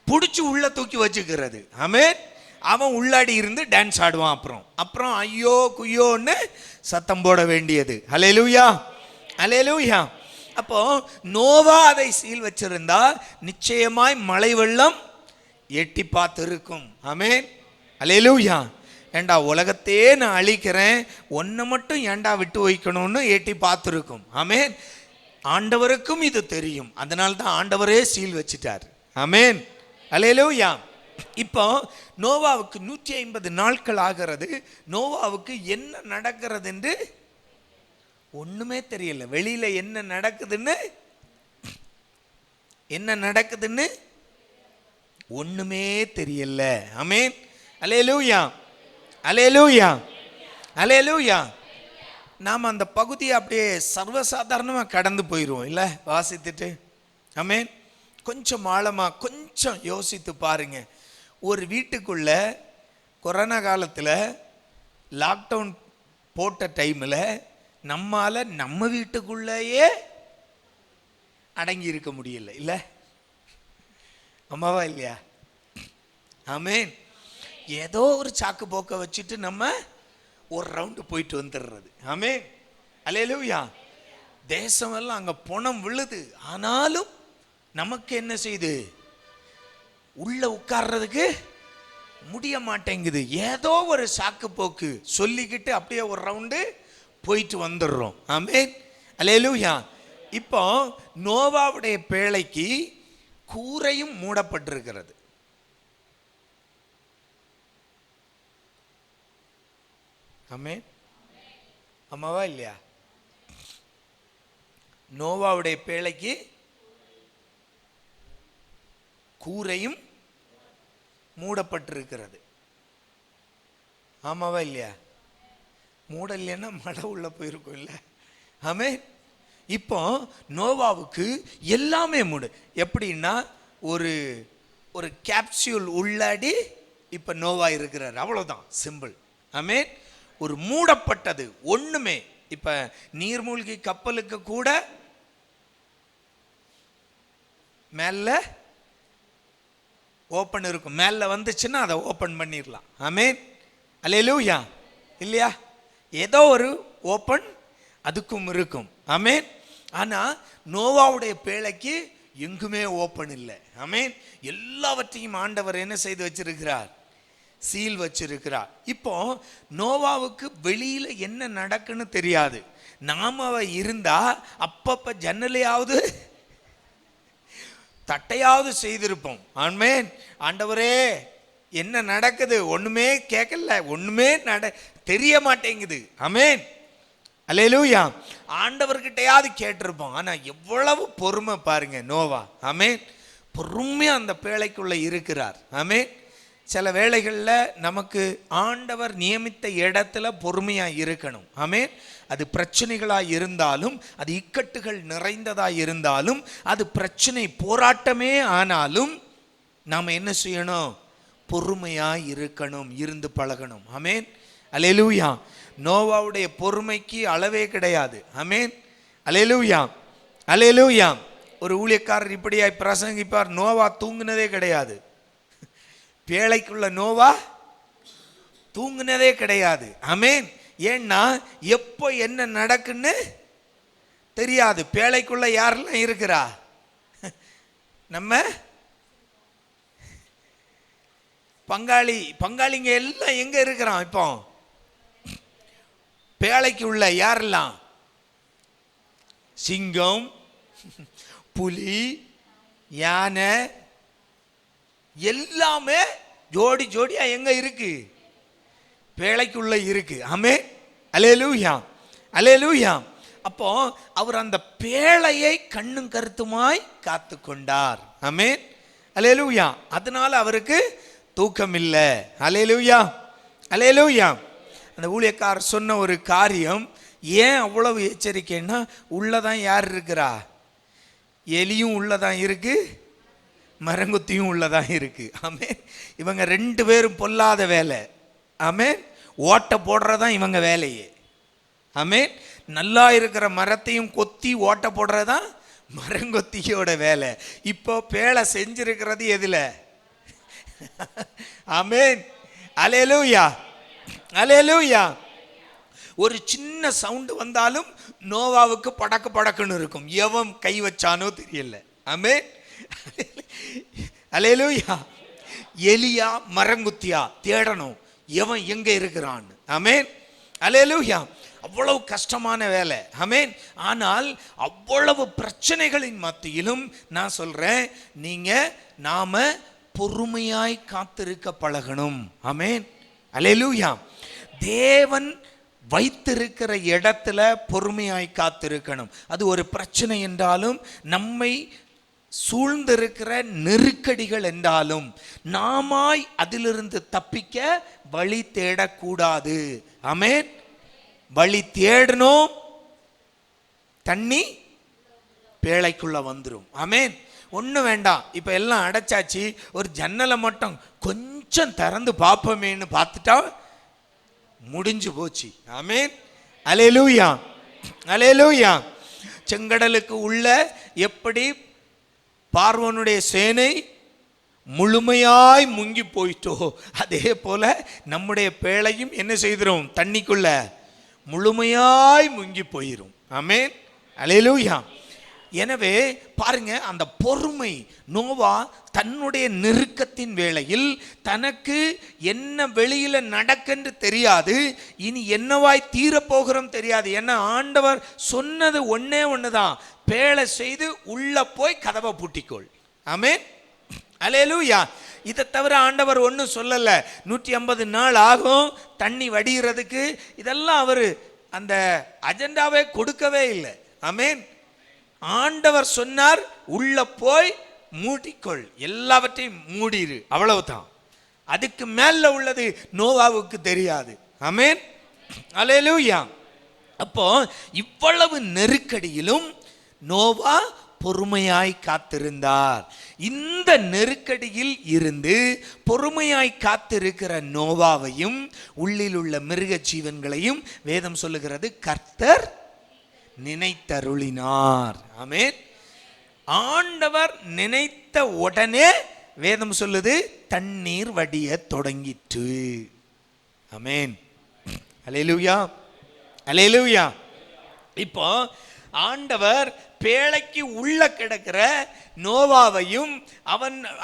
Speaker 1: பிடிச்சி உள்ள தூக்கி வச்சுக்கிறது. ஆமென். அவன் உள்ளாடி இருந்து டான்ஸ் ஆடுவான். அப்புறம் ஐயோ குய்யோன்னு சத்தம் போட வேண்டியது. அல்லேலூயா, அல்லேலூயா. அப்போ நோவா அதை சீல் வச்சிருந்தா நிச்சயமாய் மழை வெள்ளம் எட்டி பார்த்து இருக்கும். ஆமென். அல்லேலூயா. ஏண்டா உலகத்தையே நான் அழிக்கிறேன், ஒன்றை மட்டும் ஏண்டா விட்டு வைக்கணும்னு எட்டி பார்த்துருக்கும். ஆமென். ஆண்டவருக்கும் இது தெரியும். அதனால தான் ஆண்டவரே சீல் வச்சிட்டார். ஆமென். அல்லேலூயா. இப்போ நோவாவுக்கு 150 நாட்கள் ஆகிறது. நோவாவுக்கு என்ன நடக்கிறது என்று ஒண்ணுமே தெரியல. வெளியில என்ன நடக்குதுன்னு ஒண்ணுமே தெரியல. ஆமென். அல்லேலூயா, அல்லேலூயா, அல்லேலூயா. நாம் அந்த பகுதியை அப்படியே சர்வசாதாரணமாக கடந்து போயிடுவோம் இல்லை வாசித்துட்டு. ஆமென். கொஞ்சம் ஆழமாக கொஞ்சம் யோசித்து பாருங்க. ஒரு வீட்டுக்குள்ள கொரோனா காலத்தில் லாக்டவுன் போட்ட டைமில் நம்மால் நம்ம வீட்டுக்குள்ளேயே அடங்கி இருக்க முடியல இல்லை? அம்மாவா இல்லையா? ஆமென். ஏதோ ஒரு சாக்கு போக்க வச்சுட்டு நம்ம ஒரு ரவுண்டு போயிட்டு வந்துடுறது. ஆமென். அல்லேலூயா. தேசமெல்லாம் அங்கே பணம் விழுது. ஆனாலும் நமக்கு என்ன செய்யுது? உள்ள உட்கார்றதுக்கு முடிய மாட்டேங்குது. ஏதோ ஒரு சாக்கு போக்கு சொல்லிக்கிட்டு அப்படியே ஒரு ரவுண்டு போயிட்டு வந்துடுறோம். ஆமென். அல்லேலூயா. இப்போ நோவாவுடைய பேழைக்கு கூரையும் மூடப்பட்டிருக்கிறது. ஆமென். அம்மாவா இல்லையா? நோவாவுடைய பேழைக்கு கூரையும் மூடப்பட்டிருக்கிறது. ஆமாவா இல்லையா? மூடலைன்னா மழை உள்ள போயிருக்கும் இல்லை? ஆமென். இப்போ நோவாவுக்கு எல்லாமே மூடு. எப்படின்னா ஒரு ஒரு கேப்சியூல் உள்ளாடி இப்போ நோவா இருக்கிறார். அவ்வளோதான், சிம்பிள். ஆமென். ஒரு மூடப்பட்டது ஒண்ணுமே. இப்ப நீர்மூழ்கி கப்பலுக்கு கூட மேல ஓப்பன் இருக்கும். மேல வந்துச்சுன்னா அதை ஓப்பன் பண்ணிடலாம். ஆமென். அல்லேலூயா. இல்லையா? ஏதோ ஒரு ஓப்பன் அதுக்கும் இருக்கும். ஆமென். ஆனா நோவாவுடைய பேழைக்கு எங்குமே ஓப்பன் இல்லை. ஆமென். எல்லாவற்றையும் ஆண்டவர் என்ன செய்து வச்சிருக்கிறார்? சீல் வச்சிருக்கிறார். இப்போ நோவாவுக்கு வெளியில என்ன நடக்குன்னு தெரியாது. நாம இருந்தா அப்பப்ப ஜன்னலையாவது தட்டையாவது செய்திருப்போம். ஆமென். ஆண்டவரே என்ன நடக்குது, ஒண்ணுமே கேட்கல, ஒண்ணுமே தெரிய மாட்டேங்குது. ஆமென். அல்லேலூயா. ஆண்டவர்கிட்டயாவது கேட்டிருப்போம். ஆனா எவ்வளவு பொறுமை பாருங்க நோவா. ஆமென். பொறுமையா அந்த பேழைக்குள்ள இருக்கிறார். ஆமென். சில வேளைகளில் நமக்கு ஆண்டவர் நியமித்த இடத்துல பொறுமையா இருக்கணும். ஆமென். அது பிரச்சனைகளாக இருந்தாலும், அது இக்கட்டுகள் நிறைந்ததாக இருந்தாலும், அது பிரச்சனை போராட்டமே ஆனாலும் நாம் என்ன செய்யணும்? பொறுமையா இருக்கணும், இருந்து பழகணும். ஆமென். அல்லேலூயா. நோவாவுடைய பொறுமைக்கு அளவே கிடையாது. ஆமென். அல்லேலூயா. அல்லேலூயா. ஒரு ஊழியக்காரர் இப்படியாய் பிரசங்கிப்பார், நோவா தூங்குனதே கிடையாது. பேழைக்குள்ள நோவா தூங்குனதே கிடையாது. ஆமென். ஏன்னா எப்போ என்ன நடக்குன்னு தெரியாது. பேழைக்குள்ள யாரெல்லாம் இருக்கிறா? நம்ம பங்காளிங்க எல்லாம் எங்க இருக்கிறான்? இப்போ பேழைக்கு உள்ள யாரெல்லாம்? சிங்கம், புலி, யானை எல்லாமே ஜோடி ஜோடியா எங்க இருக்கு? பேழைக்குள்ள இருக்கு. ஆமென். அல்லேலூயா. அல்லேலூயா. அப்போ அவர் அந்த பேழையை கண்ணும் கருத்துமாய் காத்து கொண்டார். ஆமென். அல்லேலூயா. அதனால அவருக்கு தூக்கம் இல்லை. அல்லேலூயா. அல்லேலூயா. அந்த ஊழியக்காரர் சொன்ன ஒரு காரியம், ஏன் அவ்வளவு எச்சரிக்கைன்னா, உள்ளதான் யார் இருக்கிறா? எலியும் உள்ளதான் இருக்கு, மரங்குத்தியும் உள்ளதான் இருக்கு. ஆமென். இவங்க ரெண்டு பேரும் பொல்லாத வேலை. ஆமென். ஓட்ட போடுறதான் இவங்க வேலையே. ஆமென். நல்லா இருக்கிற மரத்தையும் கொத்தி ஓட்ட போடுறதான் மரங்கொத்தியோட வேலை. இப்போ பேழை செஞ்சிருக்கிறது எதுல? ஆமென். அல்லேலூயா. அல்லேலூயா. ஒரு சின்ன சவுண்டு வந்தாலும் நோவாவுக்கு படக்கு படக்குன்னு இருக்கும். எவன் கை வச்சானோ தெரியல. ஆமென். அல்லேலூயா. எலியா மரங்குத்தியா தேடணும், எவன் எங்க இருக்கிறான். ஆமென். அல்லேலூயா. அவ்வளவு கஷ்டமான வேலை. ஆமென். ஆனால் அவ்வளவு பிரச்சனைகளின் மத்தியிலும் நான் சொல்றேன், நாம பொறுமையாய் காத்திருக்க பழகணும். ஆமென். அல்லேலூயா. தேவன் வைத்திருக்கிற இடத்துல பொறுமையாய் காத்திருக்கணும். அது ஒரு பிரச்சனை என்றாலும், நம்மை சூழ்ந்திருக்கிற நெருக்கடிகள் என்றாலும், நாமாய் அதிலிருந்து தப்பிக்க வழி தேடக்கூடாது. ஆமென். வழி தேடணும், தண்ணி பேழைக்குள்ள வந்துடும். ஆமென். ஒன்றும் வேண்டாம், இப்போ எல்லாம் அடைச்சாச்சு, ஒரு ஜன்னலை மட்டும் கொஞ்சம் திறந்து பார்ப்போமேன்னு பார்த்துட்டா முடிஞ்சு போச்சு. ஆமென். அல்லேலூயா. அல்லேலூயா. செங்கடலுக்கு உள்ள எப்படி பார்வோனுடைய சேனை முழுமையாய் முங்கி போயிட்டோ, அதே போல நம்முடைய பேழையும் என்ன செய்திரும்? தண்ணிக்குள்ள முழுமையாய் முங்கி போயிரும். ஆமென். அல்லேலூயா. எனவே பாருங்க, அந்த பொறுமை. நோவா தன்னுடைய நெருக்கத்தின் வேளையில் தனக்கு என்ன வெளியில நடக்கென்று தெரியாது, இனி என்னவாய் தீரப்போகிறோம் தெரியாது. ஏன்னா ஆண்டவர் சொன்னது ஒன்னே ஒண்ணுதான், பேழை செய்து உள்ள போய் கதவை பூட்டிக்கொள். ஆமென். அல்லேலூயா. இதை தவிர ஆண்டவர் ஒன்றும் சொல்லல. 150 நாள் ஆகும் தண்ணி வடிகிறதுக்கு. இதெல்லாம் அவர் அந்த அஜெண்டாவே கொடுக்கவே இல்லை. ஆமென். ஆண்டவர் சொன்னார், உள்ள போய் மூடிக்கொள், எல்லாவற்றையும் மூடிரு, அவ்வளவுதான். அதுக்கு மேல உள்ளது நோவாவுக்கு தெரியாது. ஆமென். அல்லேலூயா. அப்போ இவ்வளவு நெருக்கடியிலும் நோவா பொறுமையாய் காத்திருந்தார். இந்த நெருக்கடியில் இருந்து பொறுமையாய் காத்திருக்கிற நோவாவையும் உள்ளில் உள்ள மிருக ஜீவன்களையும் வேதம் சொல்லுகிறது, கர்த்தர் நினைத்தருளினார். ஆமென். ஆண்டவர் நினைத்த உடனே வேதம் சொல்லுது, தண்ணீர் வடிய தொடங்கிற்று. ஆமென். அல்லேலூயா. அல்லேலூயா. இப்போ ஆண்டவர் பேழைக்கு உள்ள கிடக்கிற நோவாவையும்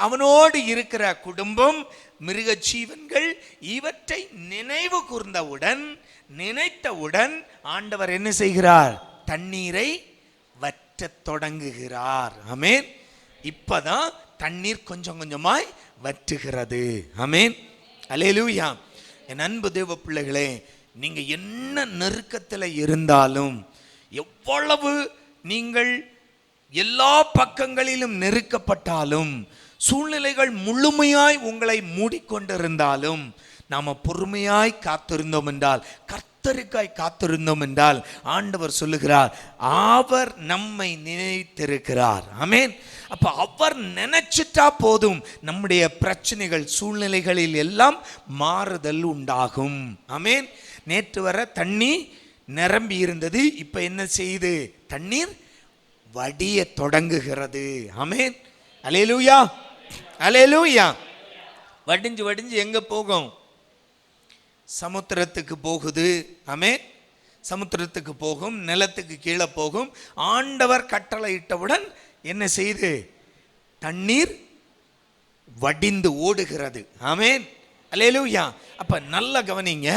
Speaker 1: அவனோடு இருக்கிற குடும்பம் மிருக ஜீவன்கள் இவற்றை நினைவு நினைத்தவுடன் ஆண்டவர் என்ன செய்கிறார்? தண்ணீரை வற்ற தொடங்குகிறார். ஆமென். இப்பதான் தண்ணீர் கொஞ்சம் கொஞ்சமாய் வற்றுகிறது. ஆமென். அல்லேலூயா. என் அன்பு தேவ பிள்ளைகளே, நீங்க என்ன நெருக்கத்தில் இருந்தாலும், எவ்வளவு நீங்கள் எல்லா பக்கங்களிலும் நெருக்கப்பட்டாலும், சூழ்நிலைகள் முழுமையாய் உங்களை மூடிக்கொண்டிருந்தாலும், நாம பொறுமையாய் காத்திருந்தோம் என்றால், கர்த்தருக்காய் காத்திருந்தோம் என்றால், ஆண்டவர் சொல்லுகிறார், அவர் நம்மை நினைத்திருக்கிறார். ஆமென். அப்ப அவர் நினைச்சிட்டா போதும், நம்முடைய பிரச்சனைகள் சூழ்நிலைகளில் எல்லாம் மாறுதல் உண்டாகும். ஆமென். நேற்று வர தண்ணி நிரம்பி இருந்தது, இப்ப என்ன செய்யுது? தண்ணீர் வடிய தொடங்குகிறது. ஆமென். அல்லேலூயா, அல்லேலூயா. வடிஞ்சு வடிஞ்சு எங்க போகும்? சமுத்திரத்துக்கு போகுது. ஆமென். சமுத்திரத்துக்கு போகும், நிலத்துக்கு கீழே போகும். ஆண்டவர் கட்டளை இட்டவுடன் என்ன செய்து? தண்ணீர் வடிந்து ஓடுகிறது. ஆமென். அல்லேலூயா. அப்ப நல்ல கவனிங்க.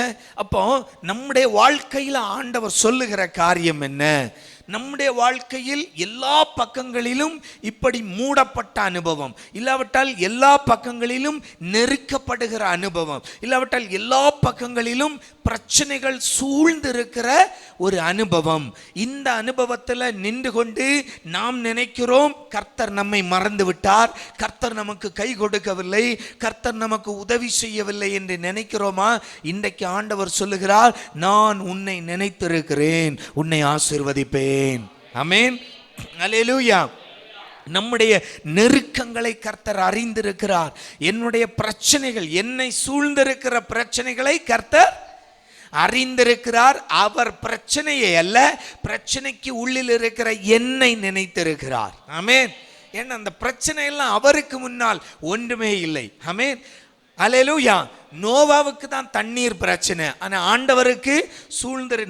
Speaker 1: அப்போ நம்முடைய வாழ்க்கையில் ஆண்டவர் சொல்லுகிற காரியம் என்ன? நம்முடைய வாழ்க்கையில் எல்லா பக்கங்களிலும் இப்படி மூடப்பட்ட அனுபவம், இல்லாவிட்டால் எல்லா பக்கங்களிலும் நெருக்கப்படுகிற அனுபவம், இல்லாவிட்டால் எல்லா பக்கங்களிலும் பிரச்சனைகள் சூழ்ந்திருக்கிற ஒரு அனுபவம். இந்த அனுபவத்தில் நின்று கொண்டு நாம் நினைக்கிறோம், கர்த்தர் நம்மை மறந்து விட்டார், கர்த்தர் நமக்கு கை கொடுக்கவில்லை, கர்த்தர் நமக்கு உதவி செய்யவில்லை என்று நினைக்கிறோமா? இன்றைக்கு ஆண்டவர் சொல்லுகிறார், நான் உன்னை நினைத்திருக்கிறேன், உன்னை ஆசீர்வதிப்பேன். ஆமென். அல்லேலூயா. நம்முடைய நெருக்கங்களை கர்த்தர் அறிந்திருக்கிறார். என்னுடைய பிரச்சனைகள், என்னை சூழ்ந்திருக்கிற பிரச்சனைகளை கர்த்தர் அறிந்திருக்கிறார். அவர் பிரச்சனையை அல்ல, பிரச்சனைக்கு உள்ளில் இருக்கிற என்னை நினைத்திருக்கிறார். ஆமென். ஏன்னா அந்த பிரச்சனை எல்லாம் அவருக்கு முன்னால் ஒன்றுமே இல்லை. ஆமென். அல்லேலூயா. நோவாவுக்கு தான் தண்ணீர் பிரச்சனை, ஆனா ஆண்டவருக்கு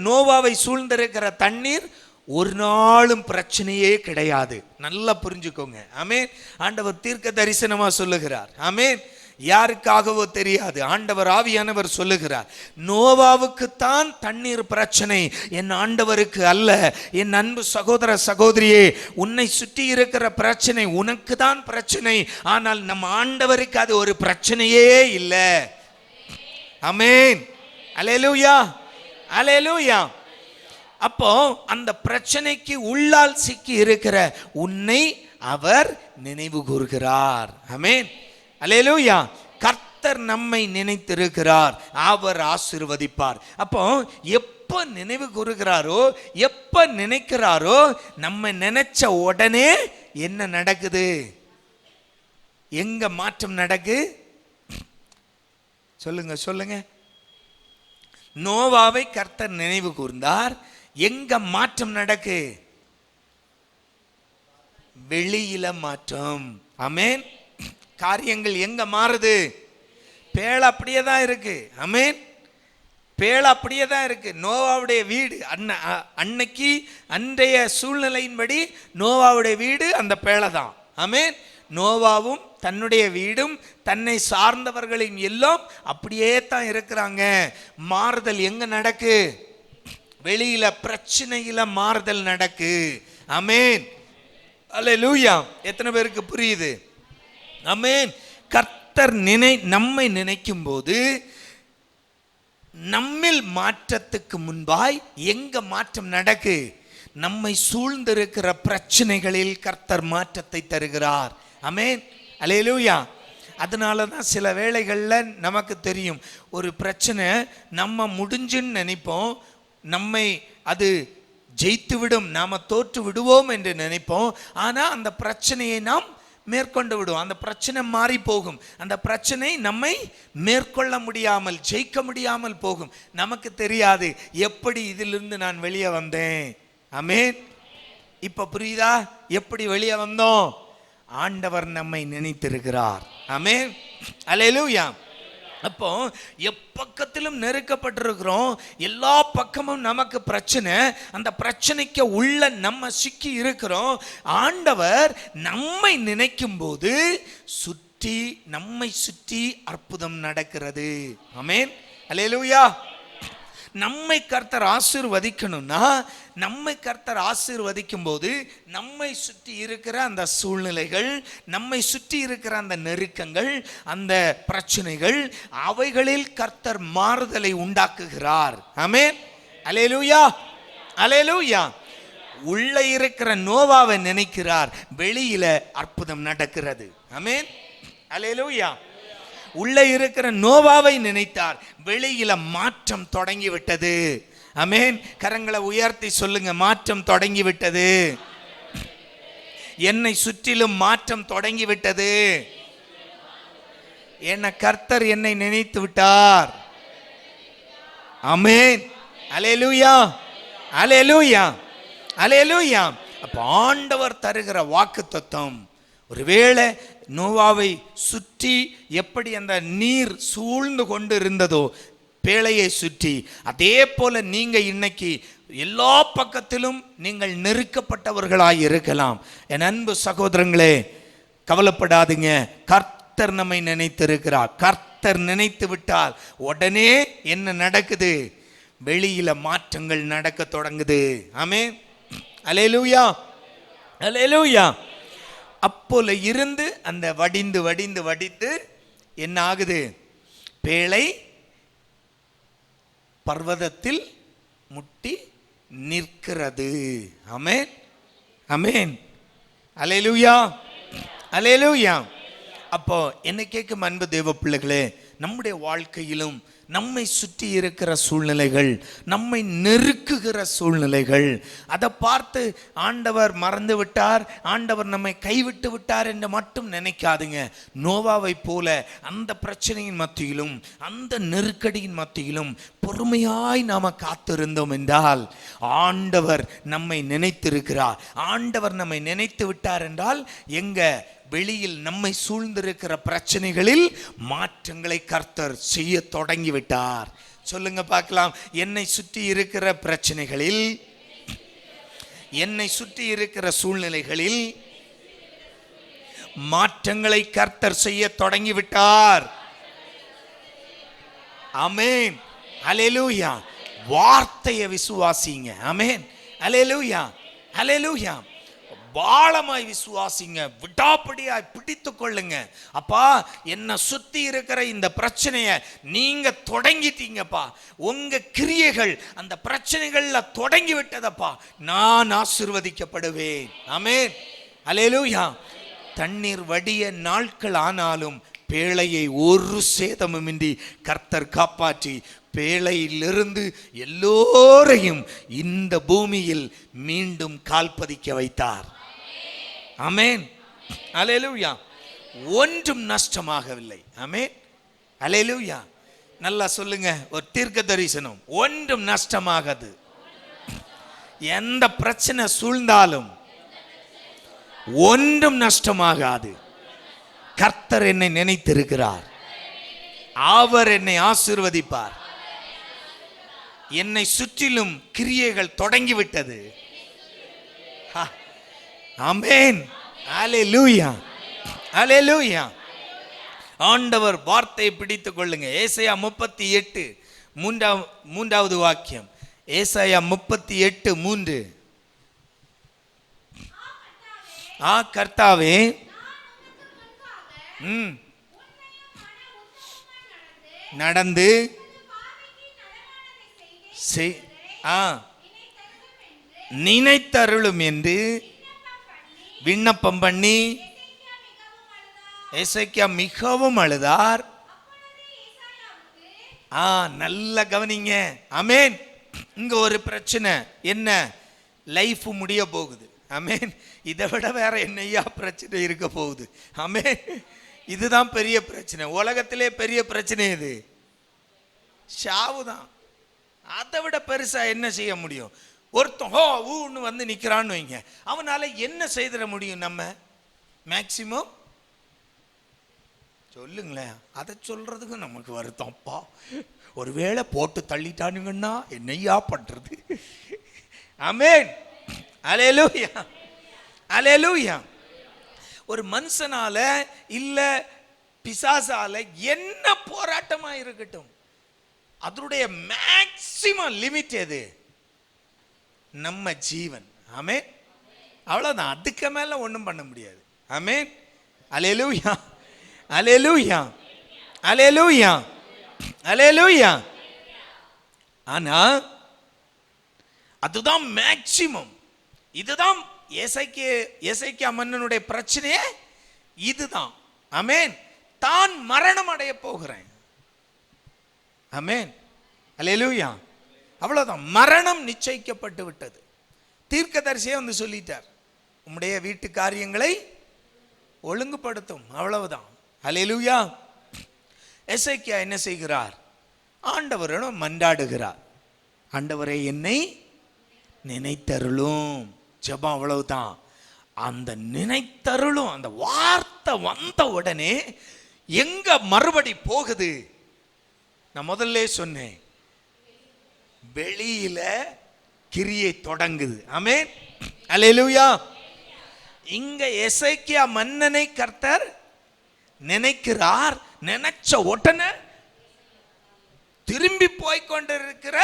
Speaker 1: நோவாவை சூழ்ந்திருக்கிற தண்ணீர் ஒரு நாளும் பிரச்சனையே கிடையாது. நல்லா புரிஞ்சுக்கோங்க. ஆமென். ஆண்டவர் தீர்க்க தரிசனமா சொல்லுகிறார். ஆமென். யாருக்காகவோ தெரியாது, ஆண்டவர் ஆவியானவர் சொல்லுகிறார், நோவாவுக்கு தான் தண்ணீர் பிரச்சனை, என் ஆண்டவருக்கு அல்ல. என் அன்பு சகோதர சகோதரியே, உன்னை சுற்றி இருக்கிற பிரச்சனை உனக்கு தான் பிரச்சனை, ஆனால் நம் ஆண்டவருக்கு அது ஒரு பிரச்சனையே இல்லை. ஆமென். அல்லேலூயா, அல்லேலூயா. அப்போ அந்த பிரச்சனைக்கு உள்ளால் சிக்கி இருக்கிற உன்னை அவர் நினைவு கூறுகிறார். ஆமென். அல்லேலூயா. கர்த்தர் நம்மை நினைத்திருக்கிறார், அவர் ஆசீர்வதிப்பார். அப்போ எப்ப நினைவு கூறுகிறாரோ, எப்ப நினைக்கிறாரோ, நம்ம நினைச்ச உடனே என்ன நடக்குது? எங்க மாற்றம் நடக்கு? சொல்லுங்க, சொல்லுங்க. நோவாவை கர்த்தர் நினைவு கூர்ந்தார், எங்க மாற்றம் நடக்கு? வெளியில மாற்றம். ஆமென். காரியங்கள் எங்க மாறுது? பேழ அப்படியே தான் இருக்கு. ஆமென். பேழ அப்படியே தான் இருக்கு. நோவாவுடைய வீடு அன்னைக்கு அன்றைய சூழ்நிலையின்படி நோவாவுடைய வீடு அந்த பேழை தான். ஆமென். நோவாவும் தன்னுடைய வீடும் தன்னை சார்ந்தவர்களின் எல்லாம் அப்படியே தான் இருக்கிறாங்க. மாறுதல் எங்க நடக்கு? வெளியில பிரச்சனையில மாறுதல் நடக்கு. ஆமென். அல்லேலூயா. எத்தனை பேருக்கு புரியுது? ஆமென். கர்த்தர் நம்மை நினைக்கும் போது நம்மில் மாற்றத்துக்கு முன்பாய் எங்க மாற்றம் நடக்கு? நம்மை சூழ்ந்திருக்கிற பிரச்சனைகளில் கர்த்தர் மாற்றத்தை தருகிறார். ஆமென். அல்லேலூயா. அதனால தான் சில வேளைகளில் நமக்கு தெரியும், ஒரு பிரச்சனை நம்ம முடிஞ்சுன்னு நினைப்போம், நம்மை அது ஜெயித்து விடும், நாம தோற்று விடுவோம் என்று நினைப்போம். ஆனால் அந்த பிரச்சனையை நாம் மேற்கொண்டு விடுவோம். அந்த பிரச்சனை மாறி போகும். அந்த பிரச்சனை நம்மை மேற்கொள்ள முடியாமல், ஜெயிக்க முடியாமல் போகும். நமக்கு தெரியாது எப்படி இதிலிருந்து நான் வெளியே வந்தேன். ஆமென். இப்ப புரியுதா எப்படி வெளியே வந்தோம்? ஆண்டவர் நம்மை நினைத்திருக்கிறார். ஆமென். அல்லேலூயா. அப்போ எப்பக்கத்திலும் நெருக்கப்பட்டிருக்கிறோம், எல்லா பக்கமும் நமக்கு பிரச்சனை, அந்த பிரச்சனைக்கு உள்ள நம்ம சிக்கி இருக்கிறோம். ஆண்டவர் நம்மை நினைக்கும் போது சுற்றி நம்மை சுற்றி அற்புதம் நடக்கிறது. ஆமென், அல்லேலூயா. நம்மை கர்த்தர் ஆசீர்வதிக்கணும்னா, நம்மை கர்த்தர் ஆசீர்வதிக்கும் போது நம்மை சுற்றி இருக்கிற அந்த சூழ்நிலைகள், நம்மை சுற்றி இருக்கிற அந்த நெருக்கங்கள், அந்த பிரச்சனைகள், அவைகளில் கர்த்தர் மாறுதலை உண்டாக்குகிறார். ஆமென், அல்லேலூயா, அல்லேலூயா. உள்ள இருக்கிற நோவாவை நினைக்கிறார், வெளியில அற்புதம் நடக்கிறது. ஆமென், அல்லேலூயா. உள்ள இருக்கிற நோவாவை நினைத்தார், வெளியில மாற்றம் தொடங்கி விட்டது. ஆமென். கரங்களை உயர்த்தி சொல்லுங்க, மாற்றம் தொடங்கி விட்டது. என்னை சுற்றிலும் மாற்றம் தொடங்கி விட்டது. என்ன கர்த்தர் என்னை நினைத்து விட்டார். ஆமென், அல்லேலூயா, அல்லேலூயா, அல்லேலூயா. அப்ப ஆண்டவர் தருகிற வாக்குத்தத்தம், ஒருவேளை நோவாவை சுற்றி எப்படி அந்த நீர் சூழ்ந்து கொண்டு இருந்ததோ பேழையை சுற்றி, அதே போல நீங்க இன்னைக்கு எல்லா பக்கத்திலும் நீங்கள் நெருக்கப்பட்டவர்களாய் இருக்கலாம். என் அன்பு சகோதரங்களே, கவலைப்படாதீங்க. கர்த்தர் நம்மை நினைத்திருக்கிறார். கர்த்தர் நினைத்து விட்டால் உடனே என்ன நடக்குது? வெளியில மாற்றங்கள் நடக்க தொடங்குது. ஆமென், அல்லேலூயா, அல்லேலூயா. அப்போல இருந்து அந்த வடிந்து வடிந்து வடிந்து என்ன ஆகுது? பேழை பர்வதத்தில் முட்டி நிற்கிறது. ஆமென், ஆமென், அல்லேலூயா, அல்லேலூயா. அப்போ என்னை கேட்கும் அன்பு தேவ பிள்ளைகளே, நம்முடைய வாழ்க்கையிலும் நம்மை சுற்றி இருக்கிற சூழ்நிலைகள், நம்மை நெருக்குகிற சூழ்நிலைகள், அதை பார்த்து ஆண்டவர் மறந்து விட்டார், ஆண்டவர் நம்மை கைவிட்டு விட்டார் என்று மட்டும் நினைக்காதுங்க. நோவாவை போல அந்த பிரச்சனையின் மத்தியிலும் அந்த நெருக்கடியின் மத்தியிலும் பொறுமையாய் நாம காத்திருந்தோம் என்றால் ஆண்டவர் நம்மை நினைத்திருக்கிறார். ஆண்டவர் நம்மை நினைத்து விட்டார் என்றால் எங்க வெளியில் நம்மை சூழ்ந்திருக்கிற பிரச்சனைகளில் மாற்றங்களை கர்த்தர் செய்ய தொடங்கி விட்டார். சொல்லுங்க பார்க்கலாம். என்னை சுற்றி இருக்கிற பிரச்சனைகளில், என்னை சுற்றி இருக்கிற சூழ்நிலைகளில் மாற்றங்களை கர்த்தர் செய்ய தொடங்கி விட்டார். ஆமென், அல்லேலூயா. வார்த்தையை விசுவாசிங்க. ஆமென், அல்லேலூயா, அல்லேலூயா. பாலமாய் விசுவாசிங்க, விடாப்படியாய் பிடித்துக் கொள்ளுங்க. அப்பா, என்னை சுத்தி இருக்கிற இந்த பிரச்சனையை நீங்க தொடங்கிட்டீங்கப்பா. உங்க கிரியைகள் அந்த பிரச்சனைகள்ல தொடங்கி விட்டதப்பா. நான் ஆசீர்வதிக்கப்படுவேன். ஆமென், அல்லேலூயா. தண்ணீர் வடிய நாட்கள் ஆனாலும் பேழையை ஒரு சேதமுமின்றி கர்த்தர் காப்பாற்றி பேழையிலிருந்து எல்லோரையும் இந்த பூமியில் மீண்டும் கால்பதிக்க வைத்தார். ஆமென், அல்லேலூயா. ஒன்றும் நஷ்டமாகவில்லை. ஆமென், அல்லேலூயா. நல்லா சொல்லுங்க, ஒரு தீர்க்க தரிசனம். ஒன்றும் நஷ்டமாகாது. எந்த பிரச்சனை சூழ்ந்தாலும் ஒன்றும் நஷ்டமாகாது. கர்த்தர் என்னை நினைத்திருக்கிறார். அவர் என்னை ஆசீர்வதிப்பார். என்னை சுற்றிலும் கிரியைகள் தொடங்கிவிட்டது. ஆமென், அல்லேலூயா, அல்லேலூயா. ஆண்டவர் வார்த்தையை பிடித்துக் கொள்ளுங்க. ஏசாயா 38 மூன்றாவது வாக்கியம். ஏசாயா 38:3. கர்த்தாவே, நடந்து நினைத்தருளும் என்று விண்ணப்பம் பண்ணி எசேக்கியா மிகவும் அழுதார். நல்ல கவனிங்க. ஆமென். இங்க ஒரு பிரச்சனை. என்ன? லைஃப் முடிய போகுது. ஆமென். இதை விட வேற என்னையா பிரச்சனை இருக்க போகுது? ஆமென். இதுதான் பெரிய பிரச்சனை. உலகத்திலே பெரிய பிரச்சனை இது சாவுதான். அதை விட பெருசா என்ன செய்ய முடியும்? ஒருத்தன் வந்து நிக்கிறான்னு வைங்க, அவனால என்ன செய்திட முடியும்? நம்ம மேக்சிமம் சொல்லுங்களேன். அதை சொல்றதுக்கு நமக்கு வருத்தம்ப்பா. ஒருவேளை போட்டு தள்ளிட்டானுங்கன்னா என்னையா பண்றது? ஆமென், அல்லேலூயா, அல்லேலூயா. ஒரு மனுஷனால இல்ல பிசாசால என்ன போராட்டமா இருக்கட்டும், அதனுடைய மேக்சிமம் லிமிட் எது? நம்ம ஜீவன். ஆமென். அவ்வளவுதான், அதுக்கு மேல ஒண்ணும் பண்ண முடியாது. ஆமென். அல்லேலூயா, அல்லேலூயா, அல்லேலூயா, அல்லேலூயா. ஆனா அதுதான் மேக்சிமம். இதுதான் எசேக்கியா மன்னனுடைய பிரச்சனையே இதுதான். ஆமென். தான் மரணம் அடைய போகிறேன். ஆமென். அல்லேலூயா. அவ்வளவுதான், மரணம் நிச்சயிக்கப்பட்டு விட்டது. தீர்க்கதரிசியே வந்து சொல்லிட்டார், உம்முடைய வீட்டு காரியங்களை ஒழுங்குபடுத்தும். அவ்வளவுதான். அல்லேலூயா. எசேக்கியா என்ன செய்கிறார்? ஆண்டவரிடம் மன்றாடுகிறார், ஆண்டவரே என்னை நினைத்தருளும். ஜெபம் அவ்வளவுதான். அந்த நினைத்தருளும் அந்த வார்த்தை வந்த உடனே எங்க மறுபடி போகுது? நான் முதல்ல சொன்னேன், வெளியில கிரியை தொடங்குது. ஆமென். அல்லேலூயா. இங்க எசேக்கியா மன்னனை கர்த்தர் நினைக்கிறார். நினைச்ச உடனே திரும்பி போய் கொண்டிருக்கிற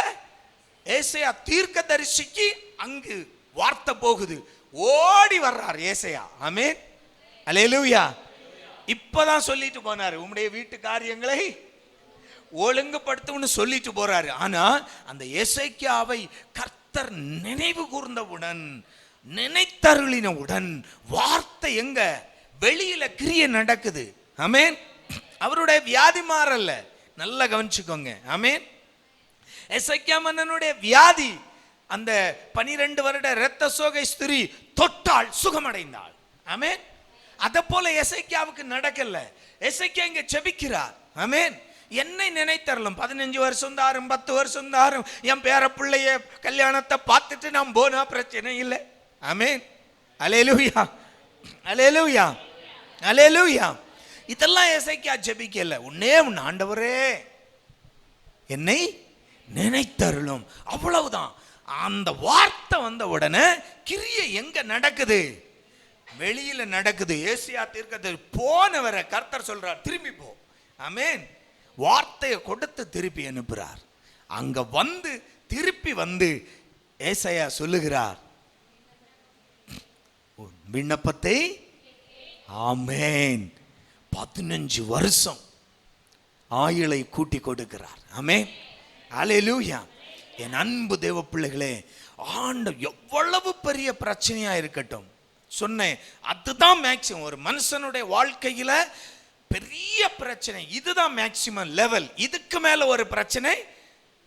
Speaker 1: ஏசாயா தீர்க்கதரிசிக்கு அங்கு வார்த்தை போகுது. ஓடி வர்றார் ஏசாயா. ஆமென். அல்லேலூயா. இப்பதான் சொல்லிட்டு போனாரு, உம்முடைய வீட்டு காரியங்களை ஒழுங்குபடுத்தும்னு சொல்லிட்டு போறாரு. ஆனா அந்த எசேக்கியாவை கர்த்தர் நினைவு கூர்ந்தவுடன், நினைத்தருளினவுடன் வார்த்தை எங்க? வெளியில கிரியை நடக்குது. ஆமென். அவருடைய வியாதி மாறல. நல்லா கவனிச்சுக்கோங்க. ஆமென். எசேக்கியா மன்னனுடைய வியாதி, அந்த 12 வருட இரத்த சோகை ஸ்திரீ தொட்டால் சுகமடைந்தாள். ஆமென். அத போல எசேக்கியாவுக்கு நடக்கல. எசேக்கியா இங்க ஜெபிக்கிறார். ஆமென். என்னை நினைத்தரலும், 15 வருஷம் தாரும், 10 வருஷம் தாரும், என் பேர பிள்ளைய கல்யாணத்தை பார்த்துட்டு நான் போனா பிரச்சனை இல்லை. ஆமென். அல்லேலூயா, அல்லேலூயா, அல்லேலூயா. இதெல்லாம் எசேக்கியா ஜெபிக்கல. உன்னே உன் ஆண்டவரே என்னை நினைத்தருளும். அவ்வளவுதான். அந்த வார்த்தை வந்த உடனே கிரியை எங்க நடக்குது? வெளியில நடக்குது. ஏசாயா தீர்க்கதரிசி போனவரை கர்த்தர் சொல்றார், திரும்பி போ. ஆமென். வார்த்தையை கொடுத்து திருப்பி அனுப்புறார். அங்க வந்து திருப்பி வந்து ஏசாயா சொல்லுகிறார், விண்ணப்பத்தை. ஆமென். 15 வருஷம் ஆயுளை கூட்டி கொடுக்கிறார். ஆமென். அல்லேலூயா. என் அன்பு தேவ பிள்ளைகளே, ஆண்டவர் எவ்வளவு பெரிய பிரச்சனையா இருக்கட்டும் சொன்னேன், அதுதான் மேக்சிமம். ஒரு மனுஷனுடைய வாழ்க்கையில பெரிய பிரச்சனை இதுதான் மேக்சிமம் லெவல். இதுக்கு மேல ஒரு பிரச்சனை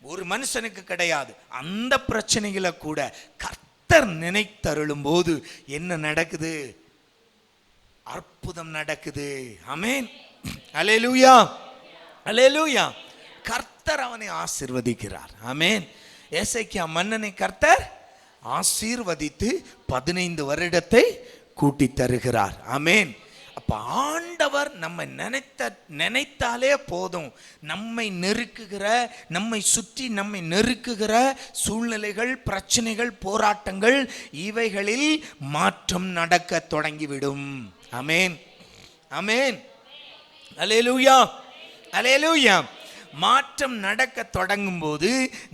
Speaker 1: ஒரு மனுஷனுக்கு கிடையாது. அந்த பிரச்சனைகளை கூட கர்த்தர் நினைத்தருளும் போது என்ன நடக்குது? அற்புதம் நடக்குது. ஆமென். அல்லேலூயா, அல்லேலூயா. கர்த்தர் அவனை ஆசீர்வதிக்கிறார். ஆமென். எசேக்கியா மன்னனை கர்த்தர் ஆசீர்வதித்து 15 வருடத்தை கூட்டி தருகிறார். ஆமென். அப்ப ஆண்டவர் நம்ம நினைத்தாலே போதும், நம்மை நெருக்குகிற, நம்மை சுற்றி நம்மை நெருக்குகிற சூழ்நிலைகள், பிரச்சனைகள், போராட்டங்கள், இவைகளில் மாற்றம் நடக்க தொடங்கிவிடும். ஆமென், ஆமென். அல்லேலூயா, அல்லேலூயா. மாற்றம் நடக்க தொடங்கும் போது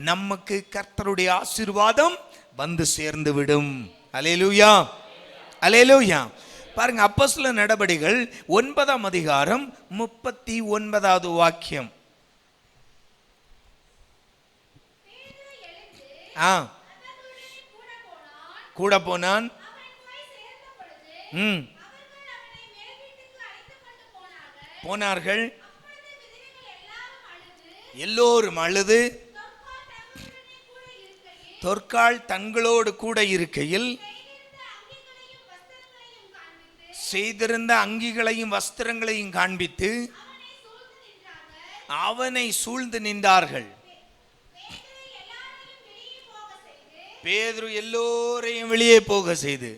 Speaker 1: நமக்கு கர்த்தருடைய ஆசீர்வாதம் வந்து சேர்ந்து விடும். அல்லேலூயா, அல்லேலூயா. பாருங்க, அப்போஸ்தல நடபடிகள் 9ஆம் அதிகாரம் 39வது வாக்கியம். கூட போனான். போனார்கள். எல்லோரும் அழுது, தொற்கால் தங்களோடு கூட இருக்கையில் செய்திருந்த அங்கிகளையும் வஸ்திரங்களையும் காண்பித்து அவனை சூழ்ந்து நின்றார்கள். பேதுரு எல்லோரையும் வெளியே போக செய்து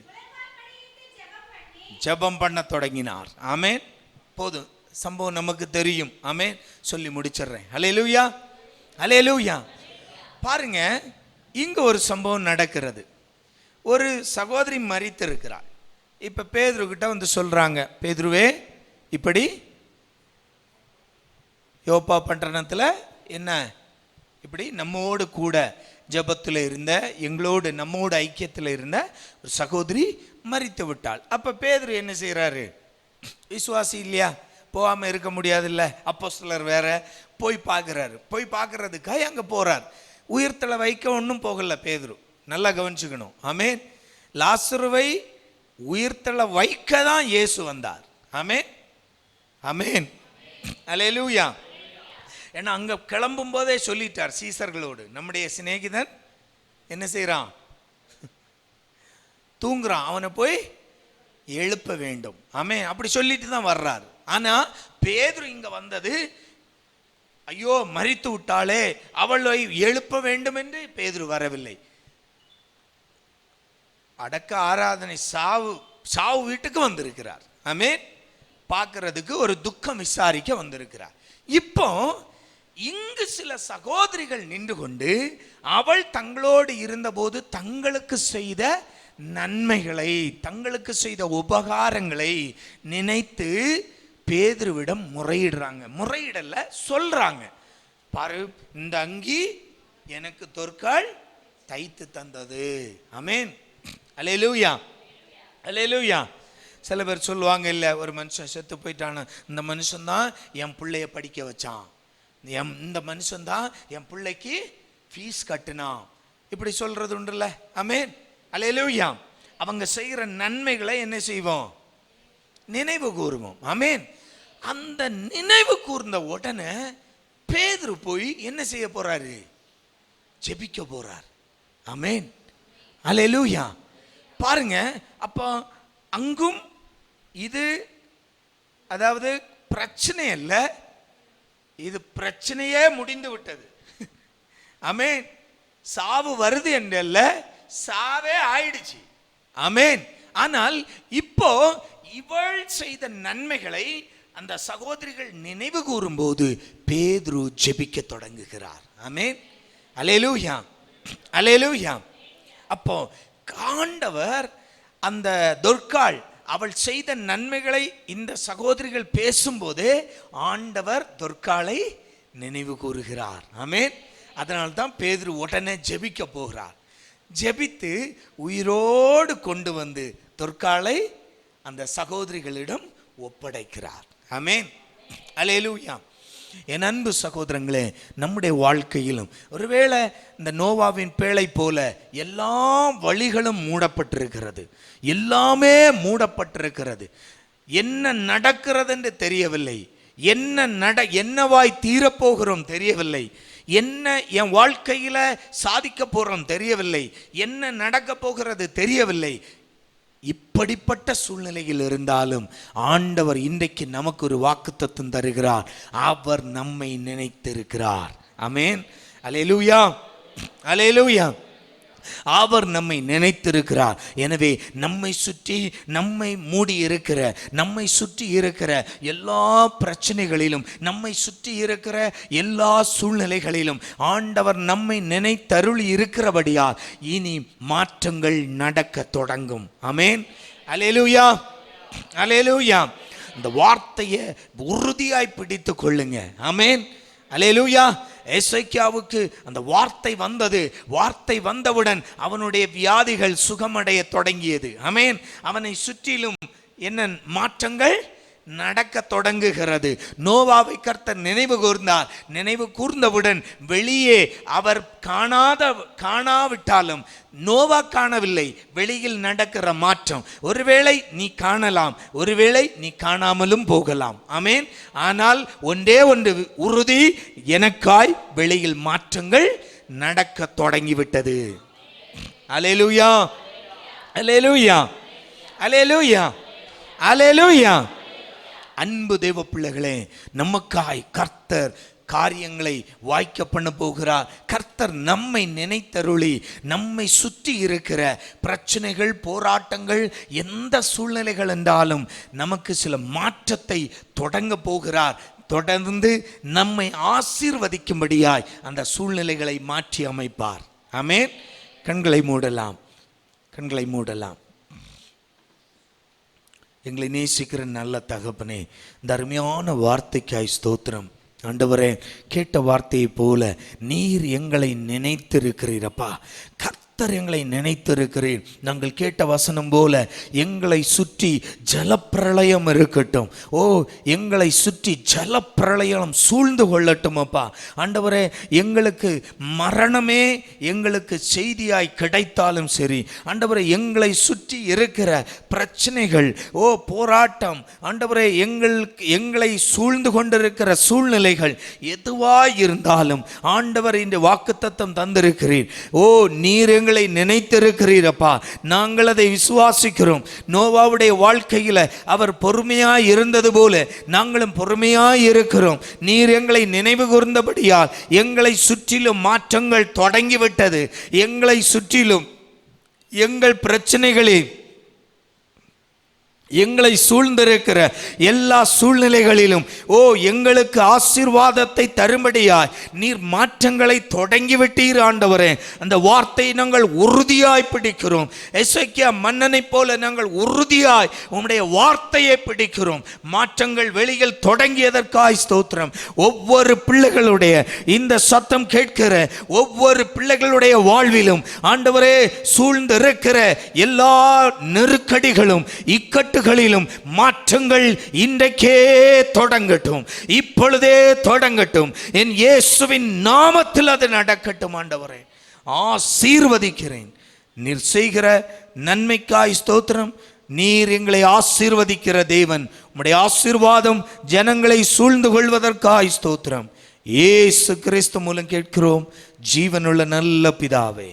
Speaker 1: ஜெபம் பண்ண தொடங்கினார். ஆமென். போதும், சம்பவம் நமக்கு தெரியும். ஆமென். சொல்லி முடிச்சிடுறேன். அல்லேலூயா, அல்லேலூயா. பாருங்க, இங்க ஒரு சம்பவம் நடக்கிறது. ஒரு சகோதரி மரித்து இருக்கிறார். இப்ப பேதுரு கிட்ட வந்து சொல்றாங்க, பேதுருவே இப்படி யோப்பா பட்டணத்தில் என்ன இப்படி நம்மோடு கூட ஜெபத்தில் இருந்த, எங்களோடு நம்மோடு ஐக்கியத்தில் இருந்த ஒரு சகோதரி மரித்து விட்டாள். அப்போ பேதுரு என்ன செய்கிறாரு? விசுவாசி இல்லையா, போகாமல் இருக்க முடியாதுல்ல, அப்போஸ்தலர் வேற. போய் பார்க்குறாரு. போய் பார்க்குறதுக்காக அங்கே போகிறார். உயிர்த்தலை வைக்க ஒன்றும் போகல பேதுரு, நல்லா கவனிச்சுக்கணும். ஆமேன். லாசருவை உயிர்த்தலை வைக்க தான் இயேசு வந்தார். ஆமேன், ஆமேன், அல்லேலூயா. ஏன்னா அங்கே கிளம்பும் போதே சொல்லிட்டார் சீசர்களோடு, நம்முடைய சிநேகிதன் என்ன செய்கிறான்? தூங்குறான், அவனை போய் எழுப்ப வேண்டும். ஆமேன், அப்படி சொல்லிட்டு தான் வர்றாரு. ஆனால் பேதுரு இங்கே வந்தது, ஐயோ மரித்து விட்டாளே, அவளை எழுப்ப வேண்டும் என்று பேதுரு வரவில்லை. அடக்க ஆராதனை சாவு வீட்டுக்கு வந்திருக்கிறார். ஆமேன், பார்க்கறதுக்கு ஒரு துக்கம் விசாரிக்க வந்திருக்கிறார். இப்போ இங்கு சில சகோதரிகள் நின்று கொண்டு அவள் தங்களோடு இருந்தபோது தங்களுக்கு செய்த நன்மைகளை, தங்களுக்கு செய்த உபகாரங்களை நினைத்து பேதுருவிடம் முறையிடுறாங்க. முறையிடல, சொல்றாங்க. பாரு, இந்த அங்கி எனக்கு தொற்கால் தைத்து தந்தது. ஆமேன், அல்லேலூயா, அல்லேலூயா. சில பேர் சொல்லுவாங்க, இல்லை ஒரு மனுஷன் செத்து போயிட்டான, இந்த மனுஷன்தான் என் பிள்ளைய படிக்க வச்சான், இந்த மனுஷன்தான் என் பிள்ளைக்கு ஃபீஸ் கட்டினான், இப்படி சொல்றது உண்டுல்ல. ஆமேன், அல்லேலூயா. அவங்க செய்கிற நன்மைகளை என்ன செய்வோம்? நினைவு கூறுவோம். ஆமேன். அந்த நினைவு கூர்ந்த உடனே பேதுரு போய் என்ன செய்ய போறாரு? ஜெபிக்க போறார். ஆமேன், அல்லேலூயா. பாருங்க, அப்போ அங்கும் இது அதாவது பிரச்சனை அல்ல, இது பிரச்சனையே முடிந்து விட்டது. ஆமேன். சாவு வருது என்றல்ல, சாவே ஆயிடுச்சு. ஆமேன். ஆனால் இப்போ இவள் செய்த நன்மைகளை அந்த சகோதரிகள் நினைவு கூறும்போது பேதுரு ஜெபிக்க தொடங்குகிறார். ஆமேன், அல்லேலூயா, அல்லேலூயா. அப்போ ஆண்டவர் அந்த தொற்காள் அவள் செய்த நன்மைகளை இந்த சகோதரிகள் பேசும்போது ஆண்டவர் தொற்காளை நினைவு கூறுகிறார். ஆமேன். அதனால்தான் பேதுரு உடனே ஜெபிக்க போகிறார். ஜெபித்து உயிரோடு கொண்டு வந்து தொற்காளை அந்த சகோதரிகளிடம் ஒப்படைக்கிறார். ஆமேன், அல்லேலூயா. என் அன்பு சகோதரங்களே, நம்முடைய வாழ்க்கையிலும் ஒருவேளை இந்த நோவாவின் பேழை போல எல்லா வழிகளும் மூடப்பட்டிருக்கிறது, எல்லாமே மூடப்பட்டிருக்கிறது. என்ன நடக்கிறது என்று தெரியவில்லை, என்னவாய் தீரப்போகிறோம் தெரியவில்லை, என்ன என் வாழ்க்கையில சாதிக்க போறோம் தெரியவில்லை, என்ன நடக்க போகிறது தெரியவில்லை. இப்படிப்பட்ட சூழ்நிலையில் இருந்தாலும் ஆண்டவர் இன்றைக்கு நமக்கு ஒரு வாக்குத்தத்தம் தருகிறார். அவர் நம்மை நினைத்திருக்கிறார். ஆமேன், அல்லேலூயா, அல்லேலூயா. அவர் நம்மை நினைத்திருக்கிறார். எனவே நம்மை சுற்றி, நம்மை மூடி இருக்கிற, நம்மை சுற்றி இருக்கிற எல்லா பிரச்சனைகளிலும், நம்மை சுற்றி இருக்கிற எல்லா சூழ்நிலைகளிலும் ஆண்டவர் நம்மை நினைத்தருளி இருக்கிறபடியால் இனி மாற்றங்கள் நடக்க தொடங்கும். ஆமேன், அல்லேலூயா, அல்லேலூயா. இந்த வார்த்தையை உறுதியாய் பிடித்து கொள்ளுங்க. ஆமேன், அல்லேலூயா. எசேக்கியாவுக்கு அந்த வார்த்தை வந்தது. வார்த்தை வந்தவுடன் அவனுடைய வியாதிகள் சுகமடைய தொடங்கியது. ஆமேன். அவனை சுற்றிலும் என்ன மாற்றங்கள் நடக்க தொடங்குகிறது. நோவாவை கர்த்தர் நினைவு கூர்ந்தார். நினைவு கூர்ந்தவுடன் வெளியே அவர் காணாவிட்டாலும் நோவா காணவில்லை, வெளியில் நடக்கிற மாற்றம் ஒருவேளை நீ காணலாம், ஒருவேளை நீ காணாமலும் போகலாம். ஆமேன். ஆனால் ஒன்றே ஒன்று உறுதி, எனக்காய் வெளியில் மாற்றங்கள் நடக்க தொடங்கிவிட்டது. அல்லேலூயா, அல்லேலூயா, அல்லேலூயா, அல்லேலூயா. அன்பு தேவ பிள்ளைகளே, நமக்காய் கர்த்தர் காரியங்களை வாய்க்க பண்ண போகிறார். கர்த்தர் நம்மை நினைத்தருளி நம்மை சுற்றி இருக்கிற பிரச்சனைகள், போராட்டங்கள், எந்த சூழ்நிலைகள் என்றாலும் நமக்கு சில மாற்றத்தை தொடங்க போகிறார். தொடர்ந்து நம்மை ஆசீர்வதிக்கும்படியாய் அந்த சூழ்நிலைகளை மாற்றி அமைப்பார். ஆமென். கண்களை மூடலாம், கண்களை மூடலாம். எங்களை நேசிக்கிற நல்ல தகப்பனே, இந்த அருமையான வார்த்தைக்காய் ஸ்தோத்திரம். ஆண்டவரே, கேட்ட வார்த்தையை போல நீர் எங்களை நினைத்திருக்கிறீரப்பா. கர்த்தர் எங்களை நினைத்திருக்கிறீர். நாங்கள் கேட்ட வசனம் போல எங்களை சுற்றி ஜலப்பிரளயம் இருக்கட்டும். ஓ, எங்களை சுற்றி ஜலப்பிரளயம் சூழ்ந்து கொள்ளட்டும் அப்பா. ஆண்டவரே, எங்களுக்கு மரணமே எங்களுக்கு செய்தியாய் கிடைத்தாலும் சரி, ஆண்டவரே, எங்களை சுற்றி இருக்கிற பிரச்சனைகள், ஓ போராட்டம், ஆண்டவரே, எங்களை சூழ்ந்து கொண்டிருக்கிற சூழ்நிலைகள் எதுவாய் இருந்தாலும் ஆண்டவர் இந்த வாக்குத்தத்தம் தந்திருக்கிறீர். ஓ, நீர் எங்களை நினைத்திருக்கிறீரப்பா. நாங்கள் அதை விசுவாசிக்கிறோம். நோவாவுடைய வாழ்க்கையில் அவர் பொறுமையாய் இருந்தது போல நாங்களும் பொறுமையாய் இருக்கிறோம். நீர் எங்களை நினைவு கூர்ந்தபடியால் எங்களை சுற்றிலும் மாற்றங்கள் தொடங்கிவிட்டது. எங்களை சுற்றிலும் எங்கள் பிரச்சனைகளில் எங்களை சூழ்ந்திருக்கிற எல்லா சூழ்நிலைகளிலும் ஓ எங்களுக்கு ஆசீர்வாதத்தை தரும்படியாய் நீர் மாற்றங்களை தொடங்கிவிட்டீர் ஆண்டவரே. அந்த வார்த்தையை நாங்கள் உறுதியாய் பிடிக்கிறோம். எசேக்கியா மன்னனை போல நாங்கள் உறுதியாய் உம்முடைய வார்த்தையை பிடிக்கிறோம். மாற்றங்கள் வெளியில் தொடங்கியதற்காய் ஸ்தோத்திரம். ஒவ்வொரு பிள்ளைகளுடைய இந்த சத்தம் கேட்கிற ஒவ்வொரு பிள்ளைகளுடைய வாழ்விலும் ஆண்டவரே, சூழ்ந்திருக்கிற எல்லா நெருக்கடிகளும் இக்கட்டு மாற்றங்கள் இன்றைக்கே தொடங்கட்டும், இப்பொழுதே தொடங்கட்டும். என் இயேசுவின் நாமத்தில் அது நடக்கட்டும். ஆண்டவரே, ஆசீர்வதிக்கிறேன். நீர் செய்கிற நன்மைக்காய் ஸ்தோத்திரம். நீர் எங்களை ஆசீர்வதிக்கிற தேவன். உம்முடைய ஆசீர்வாதம் ஜனங்களை சூழ்ந்து கொள்வதற்காய் ஸ்தோத்திரம். இயேசு கிறிஸ்து மூலம் கேட்கிறோம் ஜீவனுள்ள நல்ல பிதாவே.